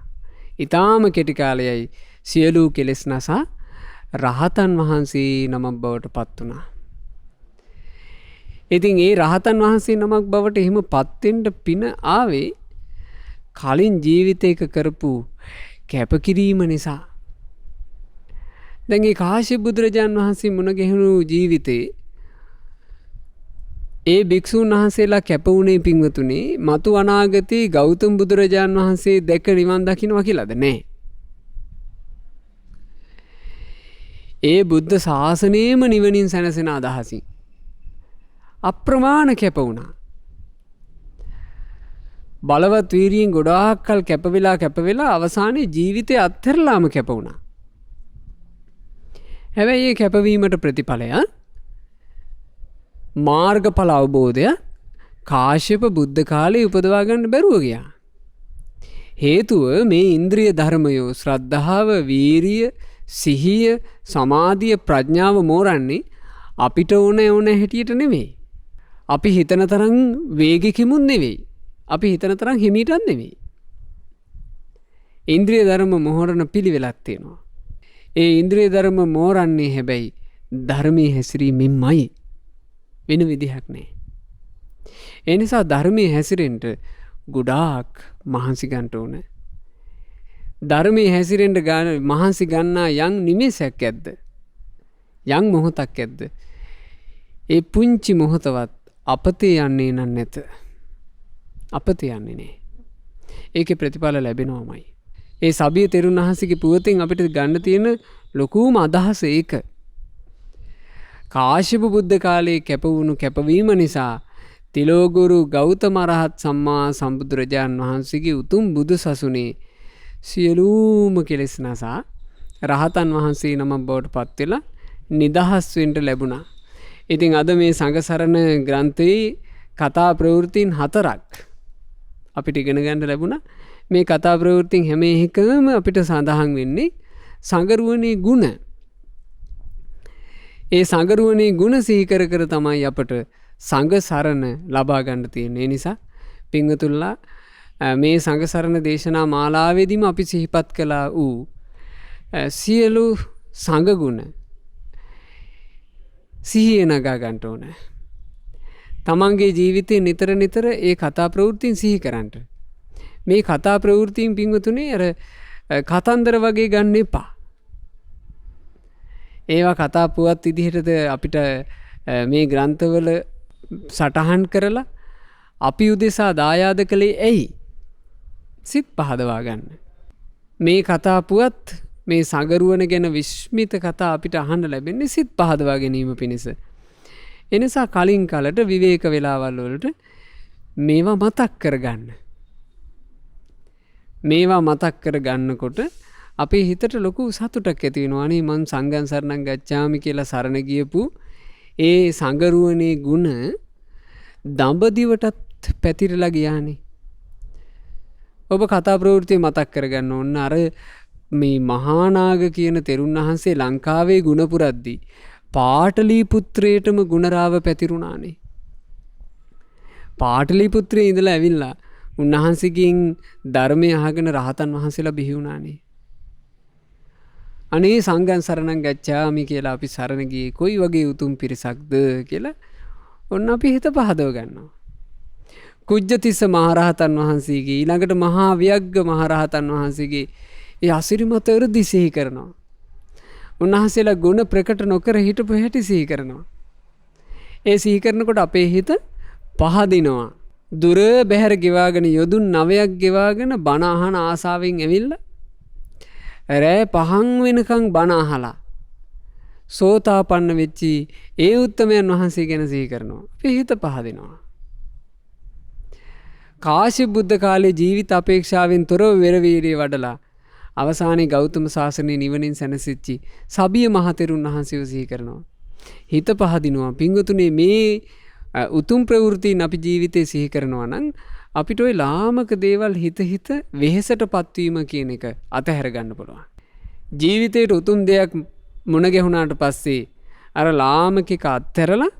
ඊටාම කෙටි කාලයයි සියලු කෙලෙස් නසා රහතන් වහන්සේ නමක් බවට පත් වුණා. ඉතින් ඒ රහතන් වහන්සේ නමක් බවට එහෙම පත් වෙන්න පින ආවේ කලින් ජීවිතයක කරපු කැපකිරීම නිසා. දැන් ඒ කාශ්‍යප බුදුරජාණන් වහන්සේ මුණ ගැහුණු ජීවිතේ ඒ භික්ෂුන් වහන්සේලා කැප වුණේ පින්වතුනි මතු අනාගතේ ගෞතම බුදුරජාණන් වහන්සේ දැක නිවන් දකින්නවා කියලාද? නෑ. ඒ බුද්ධ ශාසනයේම නිවනින් සැනසෙන අදහසින් අප්‍රමාණ කැප වුණා. බලවත් වීරියෙන් ගොඩාක් කල් කැප වෙලා අවසානයේ ජීවිතය අත්හැරලාම කැප වුණා. හැබැයි මේ කැපවීමට ප්‍රතිඵලය මාර්ගඵල අවබෝධය කාශ්‍යප බුද්ධ කාලේ උපදවා ගන්න බැරුව ගියා. හේතුව මේ ඉන්ද්‍රිය ධර්මයෝ ශ්‍රද්ධාව, වීරිය, සිහිය, සමාධිය, ප්‍රඥාව මෝරන්නේ අපිට ඕන හැටියට නෙවෙයි. අපි හිතන තරම් වේගිකිමුත් නෙවෙයි. අපි හිතන තරම් හිමීටත් නෙවෙයි. ඉන්ද්‍රිය ධර්ම මෝරණ පිළිවෙලක් තියෙනවා. ඒ ඉන්ද්‍රිය ධර්ම මෝරන්නේ හැබැයි ධර්මයේ හැසිරීමෙන්මයි. වෙන විදිහක් නෑ. ඒ නිසා ධර්මයේ හැසිරෙන්න ගොඩාක් මහන්සි ගන්න ඕන. ධර්මයේ හැසිරෙන්න මහන්සි ගන්නා යම් නිමේෂයක් ඇද්ද? යම් මොහොතක් ඇද්ද? ඒ පුංචි මොහොතවත් අපතේ යන්නේ නැත. අපතේ යන්නේ නෑ. ඒකේ ප්‍රතිඵල ලැබෙනවමයි. ඒ සබිය තෙරුන් වහන්සේගේ පුවතෙන් අපිට ගන්න තියෙන ලොකුම අදහස ඒක. කාශ්‍යප බුද්ධ කාලයේ කැපවුණු කැපවීම නිසා තිලෝගුරු ගෞතම රහත් සම්මා සම්බුදුරජාන් වහන්සේගේ උතුම් බුදු සසුනේ සියලුම කෙලෙස් නසා රහතන් වහන්සේ නමක් බවට පත් වෙලා නිදහස් වෙන්න ලැබුණා. ඉතින් අද මේ සංඝසරණ ග්‍රන්ථයේ කතා ප්‍රවෘත්තීන් 4ක් අපිට ඉගෙන ගන්න ලැබුණා. මේ කතා ප්‍රවෘත්තීන් හැම එකම අපිට සඳහන් වෙන්නේ සංගරුවනේ ගුණ. ඒ සංගරුවනේ ගුණ සිහි කර කර තමයි අපට සංඝ සරණ ලබා ගන්න තියෙන්නේ. ඒ නිසා පින්වතුන්ලා මේ සංඝ සරණ දේශනා මාලාවේදීම අපි සිහිපත් කළා වූ සියලු සංඝ ගුණ සිහිය නගා ගන්න ඕන. තමන්ගේ ජීවිතේ නිතර නිතර ඒ කතා ප්‍රවෘත්තීන් සිහි කරන්න. මේ කතා ප්‍රවෘත්තීන් පින්වතුනේ අර කතන්දර වගේ ගන්න එපා. ඒවා කතා පුවත් විදිහටද අපිට මේ ග්‍රන්ථවල සටහන් කරලා අපි උදෙසා දායාද කළේ ඇයි? සිත් පහදවා ගන්න. මේ කතා පුවත් මේ සංගරුවන ගැන විශ්මිත කතා අපිට අහන්න ලැබෙන්නේ සිත් පහදවා ගැනීම පිණිස. එනිසා කලින් කලට විවේක වෙලාවල් වලට මේවා මතක් කරගන්න. මේවා මතක් කරගන්නකොට අපේ හිතට ලොකු සතුටක් ඇති වෙනවා. අනේ මං සංඝං සරණං ගච්ඡාමි කියලා සරණ ගියපු ඒ සංගරුවනේ ගුණ දඹදිවටත් පැතිරලා ගියානේ. ඔබ කතා ප්‍රවෘත්ති මතක් කරගන්න ඕන. අර මේ මහානාග කියන තෙරුන් වහන්සේ ලංකාවේ ගුණ පුරද්දී පාටලීපුත්‍රයටම ගුණරාව පැතිරුණානේ. පාටලීපුත්‍රයේ ඉඳලා ඇවිල්ලා උන්වහන්සේගෙන් ධර්මය අහගෙන රහතන් වහන්සේලා බිහි වුණානේ. අනේ සංඝං සරණං ගච්ඡාමි කියලා අපි සරණ ගියේ කොයි වගේ උතුම් පිරිසක්ද කියලා ඔන්න අපි හිත පහදව ගන්නවා. කුජ්ජතිස්ස මහරහතන් වහන්සේගේ ඊළඟට මහා වියග්ග මහරහතන් වහන්සේගේ ඒ අසිරිමත් වෘද්ධි සිහි කරනවා. උන්වහන්සේලා ගුණ ප්‍රකට නොකර හිටපු හැටි සිහි කරනවා. ඒ සිහි කරනකොට අපේ හිත පහදිනවා. දුර බැහැර ගෙවාගෙන යොදුන් 9ක් ගෙවාගෙන බණ අහන ආසාවෙන් ඇවිල්ලා රෑ 5 වෙනකන් බණ අහලා සෝතාපන්න වෙච්චි ඒ උත්තමයන් වහන්සේ ගැන සිහි කරනවා. අපේ හිත පහදිනවා. කාශ්‍යප බුද්ධ කාලේ ජීවිත අපේක්ෂාවෙන් තොරව වෙරවීරිය වඩලා අවසානයේ ගෞතම සාසනයේ නිවනින් සැනසෙච්චි සබිය මහතෙරුන් වහන්සේව සිහි කරනවා. හිත පහදිනවා. පින්වතුනේ මේ උතුම් ප්‍රවෘත්තීන් අපි ජීවිතේ සිහි කරනවා නම් අපිට ওই ලාමක දේවල් හිත වෙහෙසටපත් වීම කියන එක අතහැර ගන්න පුළුවන්. ජීවිතේට උතුම් දෙයක් මුණ ගැහුණාට පස්සේ අර ලාමක එක අත්හැරලා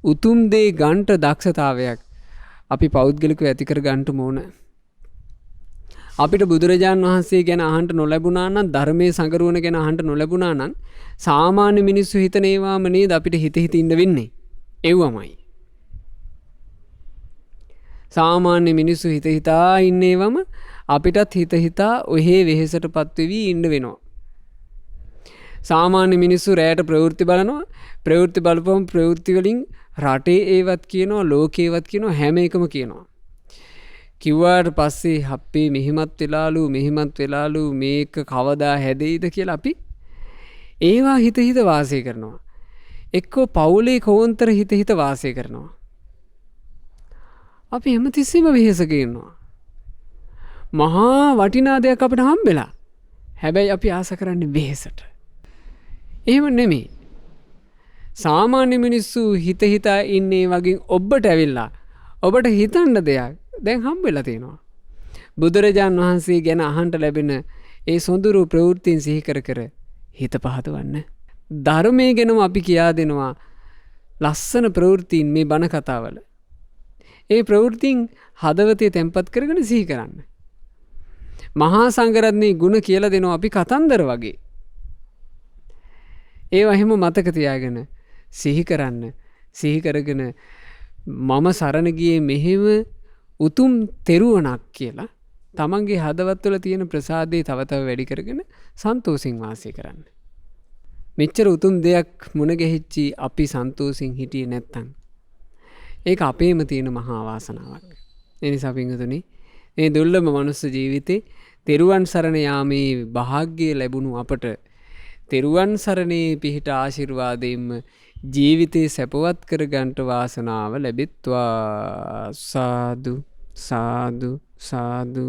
උතුම් දේ ගන්නට දක්ෂතාවයක් අපි පෞද්ගලිකව ඇති කර ගන්න ඕන. අපිට බුදුරජාන් වහන්සේ ගැන අහන්න නොලැබුණා නම් ධර්මයේ සංගරුවන ගැන අහන්න නොලැබුණා නම් සාමාන්‍ය මිනිස්සු හිතන ඒවාම නේද අපිට හිත ඉන්න වෙන්නේ. එව්වමයි. සාමාන්‍ය මිනිස්සු හිතා ඉන්නේවම අපිටත් හිතා ඔහේ වෙහෙසටපත් වෙවි ඉන්න වෙනවා. සාමාන්‍ය මිනිස්සු රැයට ප්‍රවෘත්ති බලනවා. ප්‍රවෘත්ති බලපුවම ප්‍රවෘත්ති වලින් රටේ ඒවත් කියනවා, ලෝකේවත් කියනවා, හැම එකම කියනවා. කිව්වාට පස්සේ අපේ මෙහිමත් වෙලාලු මේක කවදා හැදෙයිද කියලා අපි ඒවා හිත වාසය කරනවා. එක්කෝ පවුලේ කෝන්තර හිත වාසය කරනවා. අපි හැමතිස්සෙම වෙහෙසක ඉන්නවා. මහා වටිනා දෙයක් අපිට හම්බෙලා. හැබැයි අපි ආස කරන්නේ වෙහෙසට. එහෙම නෙමෙයි. සාමාන්‍ය මිනිස්සු හිතා ඉන්නේ වගේ ඔබට ඇවිල්ලා ඔබට හිතන්න දෙයක් දැන් හම්බෙලා තියෙනවා. බුදුරජාන් වහන්සේ ගැන අහන්න ලැබෙන ඒ සොඳුරු ප්‍රවෘත්තීන් සිහි කර කර හිත පහදවන්න. ධර්මයේ ගැනම අපි කියා දෙනවා ලස්සන ප්‍රවෘත්තීන් මේ බණ කතාවල. ඒ ප්‍රවෘත්තීන් හදවතේ තැම්පත් කරගෙන සිහි කරන්න. මහා සංඝරත්නයේ ගුණ කියලා දෙනවා අපි කතන්දර වගේ. ඒවා එහෙම මතක තියාගෙන සිහි කරන්න. සිහි කරගෙන මම සරණ ගියේ මෙහෙම උතුම් තෙරුවණක් කියලා තමන්ගේ හදවත් වල තියෙන ප්‍රසාදේ තව තව වැඩි කරගෙන සන්තෝෂෙන් වාසය කරන්න. මෙච්චර උතුම් දෙයක් මුණ ගැහිච්චි අපි සන්තෝෂෙන් හිටියේ නැත්තම් ඒක අපේම තියෙන මහා වාසනාවක්. ඒ නිසා පින්වතුනි මේ දුර්ලභ මනුස්ස ජීවිතේ තෙරුවන් සරණ යාමේ වාසනාව ලැබුණු අපට තෙරුවන් සරණේ පිහිට ආශිර්වාදයෙන්ම ජීවිතේ සැපවත් කර ගන්නට වාසනාව ලැබෙත්වා. සාදු සාදු සාදු.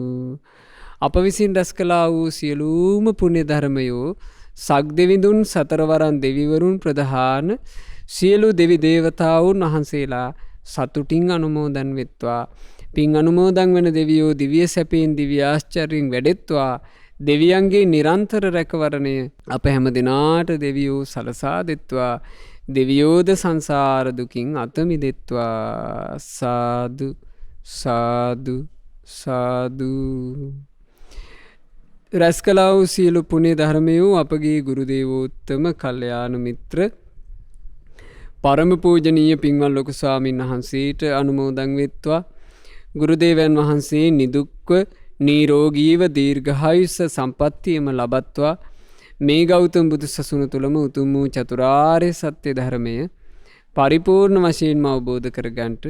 අප විසින් රැස් කළා වූ සියලුම පුණ්‍ය ධර්මයෝ සග්දෙවිඳුන් සතරවරන් දෙවිවරුන් ප්‍රධාන සියලු දෙවි දේවතාවුන් වහන්සේලා සතුටින් අනුමෝදන් වෙත්වා. පින් අනුමෝදන් වන දෙවියෝ දිව්‍ය සැපයෙන් දිව්‍ය ආශ්චර්යෙන් වැඩෙත්වා. දෙවියන්ගේ නිරන්තර රැකවරණය අප හැම දිනාට දෙවියෝ සලසා දෙත්වා. දෙවියෝද සංසාර දුකින් අත මිදෙත්වා. සාදු සාදු සාදු. රැස් කළා වූ සියලු පුණ්‍ය ධර්මයෝ අපගේ ගුරු දේවෝත්තම කල්යාණ මිත්‍ර පරම පූජනීය පින්වත් ලොකු ස්වාමීන් වහන්සේට අනුමෝදන් වෙත්වා. ගුරු දේවයන් වහන්සේ නිදුක්ව නිරෝගීව දීර්ඝායුෂ සම්පන්නියම ලබත්වා. මේ ගෞතම බුදු සසුන තුළම උතුම් වූ චතුරාර්ය සත්‍ය ධර්මය පරිපූර්ණ වශයෙන්ම අවබෝධ කරගන්නට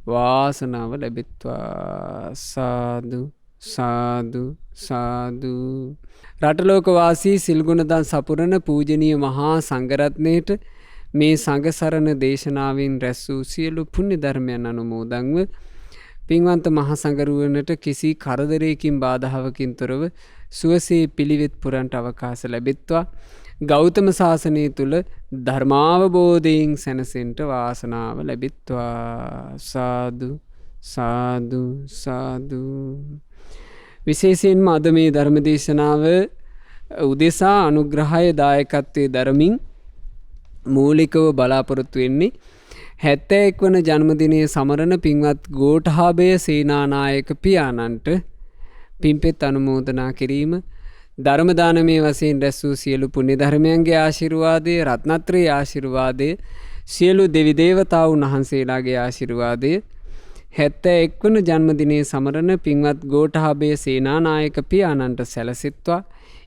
වාසනාව ලැබෙත්වා. සාදු සාදු සාදු. රටලෝක වාසී සිල්ගුණදන් සපුරන පූජනීය මහා සංඝරත්නයට මේ සංඝ සරණ දේශනාවෙන් රැස් වූ සියලු පුණ්‍ය ධර්මයන් අනුමෝදන්ව පින්වන්ත මහා සංඝරුවනට කිසි කරදරයකින් බාධාවකින් තොරව සුවසේ පිළිවෙත් පුරන්ට අවකාශ ලැබෙත්වා. ගෞතම සාසනය තුල ධර්මාවබෝධයෙන් සැනසෙන්නට වාසනාව ලැබෙත්වා. සාදු සාදු සාදු. විශේෂයෙන්ම අද මේ ධර්ම දේශනාව උදෙසා අනුග්‍රහය දායකත්වයේ දරමින් මූලිකව බලාපොරොත්තු වෙන්නේ 71 වන ජන්මදිනයේ සමරන පින්වත් ගෝඨාභය සේනානායක පියාණන්ට පින්පෙත් අනුමෝදනා කිරීම, ධර්ම දානමේ වශයෙන් රැස් වූ සියලු පුණ්‍ය ධර්මයන්ගේ ආශිර්වාදය, රත්නත්‍රයේ ආශිර්වාදය, සියලු දෙවි දේවතාවුන් වහන්සේලාගේ ආශිර්වාදය 71 වන ජන්මදිනයේ සමරන පින්වත් ගෝඨාභය සේනානායක පියාණන්ට සැලසෙත්වා.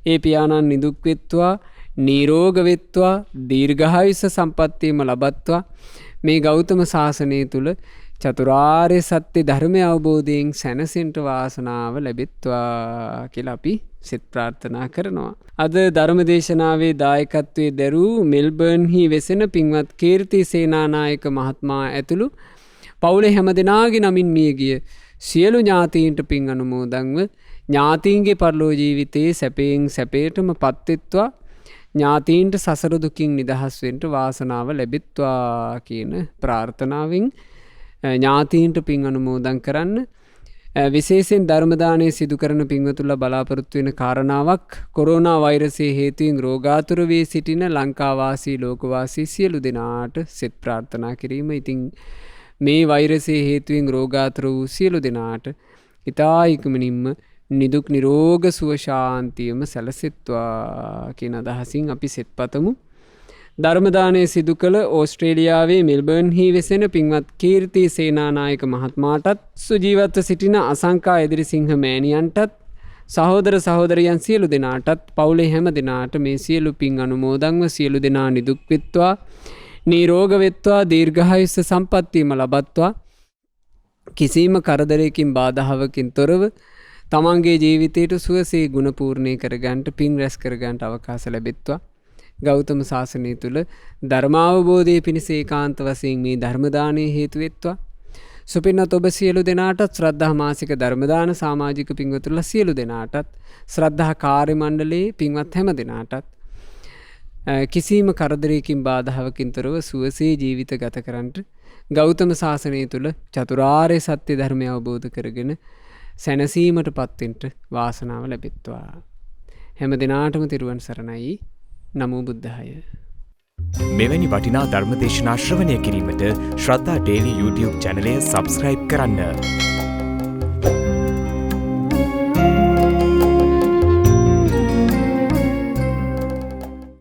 ඒ පියාණන් නිදුක් වෙත්වා, නිරෝග වෙත්වා, දීර්ඝායුෂ සම්පන්නියම ලබත්වා. මේ ගෞතම ශාසනය තුල චතුරාර්ය සත්‍ය ධර්මය අවබෝධයෙන් සැනසෙන්න වාසනාව ලැබෙත්වා කියලා අපි සිත ප්‍රාර්ථනා කරනවා. අද ධර්ම දේශනාවේ දායකත්වයේ දරූ මෙල්බර්න්හි වෙසෙන පින්වත් කීර්ති සේනානායක මහත්මයා ඇතුළු පවුලේ හැම දෙනාගේ නමින් මියගිය සියලු ඥාතීන්ට පින් අනුමෝදන්ව ඥාතීන්ගේ පරලෝ ජීවිතයේ සැපයෙන් සැපයටම පත්වෙත්වා. ඥාතීන්ට සසර දුකින් නිදහස් වෙන්න වාසනාව ලැබෙත්වා කියන ප්‍රාර්ථනාවෙන් ඥාතීන්ට පින් අනුමෝදන් කරන්න. විශේෂයෙන් ධර්ම දානය සිදු කරන පින්වතුන්ලා බලාපොරොත්තු වෙන කාරණාවක් කොරෝනා වෛරසයේ හේතුවෙන් රෝගාතුර වී සිටින ලංකාවාසී ලෝකවාසී සියලු දෙනාට සෙත් ප්‍රාර්ථනා කිරීම. ඉතින් මේ වෛරසයේ හේතුවෙන් රෝගාතුර වූ සියලු දෙනාට ඉතා ඉක්මනින්ම නිදුක් නිරෝග සුව ශාන්තියම සැලසෙත්වා කියන අදහසින් අපි සෙත් පතමු. ධර්ම දානය සිදු කළ ඕස්ට්‍රේලියාවේ මෙල්බර්න්හි වෙසෙන පින්වත් කීර්ති සේනානායක මහත්මයාටත් සුජීවත්ව සිටින අසංකා එදිරිසිංහ මෑණියන්ටත් සහෝදර සහෝදරියන් සියලු දෙනාටත් පවුලේ හැම දෙනාට මේ සියලු පින් අනුමෝදන්ව සියලු දෙනා නිදුක් වෙත්වා, නිරෝග වෙත්වා, දීර්ඝායුෂ සම්පන්නියම ලබත්වා. කිසිම කරදරයකින් බාධාවකින් තොරව තමන්ගේ ජීවිතයට සුවසේ ගුණපූර්ණේ කරගන්නට පින් රැස් කරගන්නට අවකාශ ලැබෙත්වා. ගෞතම ශාසනය තුල ධර්මාවබෝධයේ පිණිස ඒකාන්ත වශයෙන් මේ ධර්ම දානය හේතු වෙත්වා. සුපින්නත් ඔබ සියලු දෙනාටත් ශ්‍රද්ධා මාසික ධර්මදාන සමාජික පින්වතුන්ලා සියලු දෙනාටත් ශ්‍රද්ධා කාර්ය මණ්ඩලයේ පින්වත් හැම දෙනාටත් කිසිම කරදරයකින් බාධාවකින් තොරව සුවසේ ජීවිත ගත කරන්නට ගෞතම සාසනය තුල චතුරාර්ය සත්‍ය ධර්මය අවබෝධ කරගෙන සැනසීමට පත්වෙන්න වාසනාව ලැබෙත්වා. හැම දිනාටම තිරුවන් සරණයි. නමෝ බුද්ධාය. මෙවැනි වටිනා ධර්මදේශනා ශ්‍රවණය කිරීමට ශ්‍රද්ධා ටෙලි YouTube චැනලය සබ්ස්ක්‍රයිබ් කරන්න.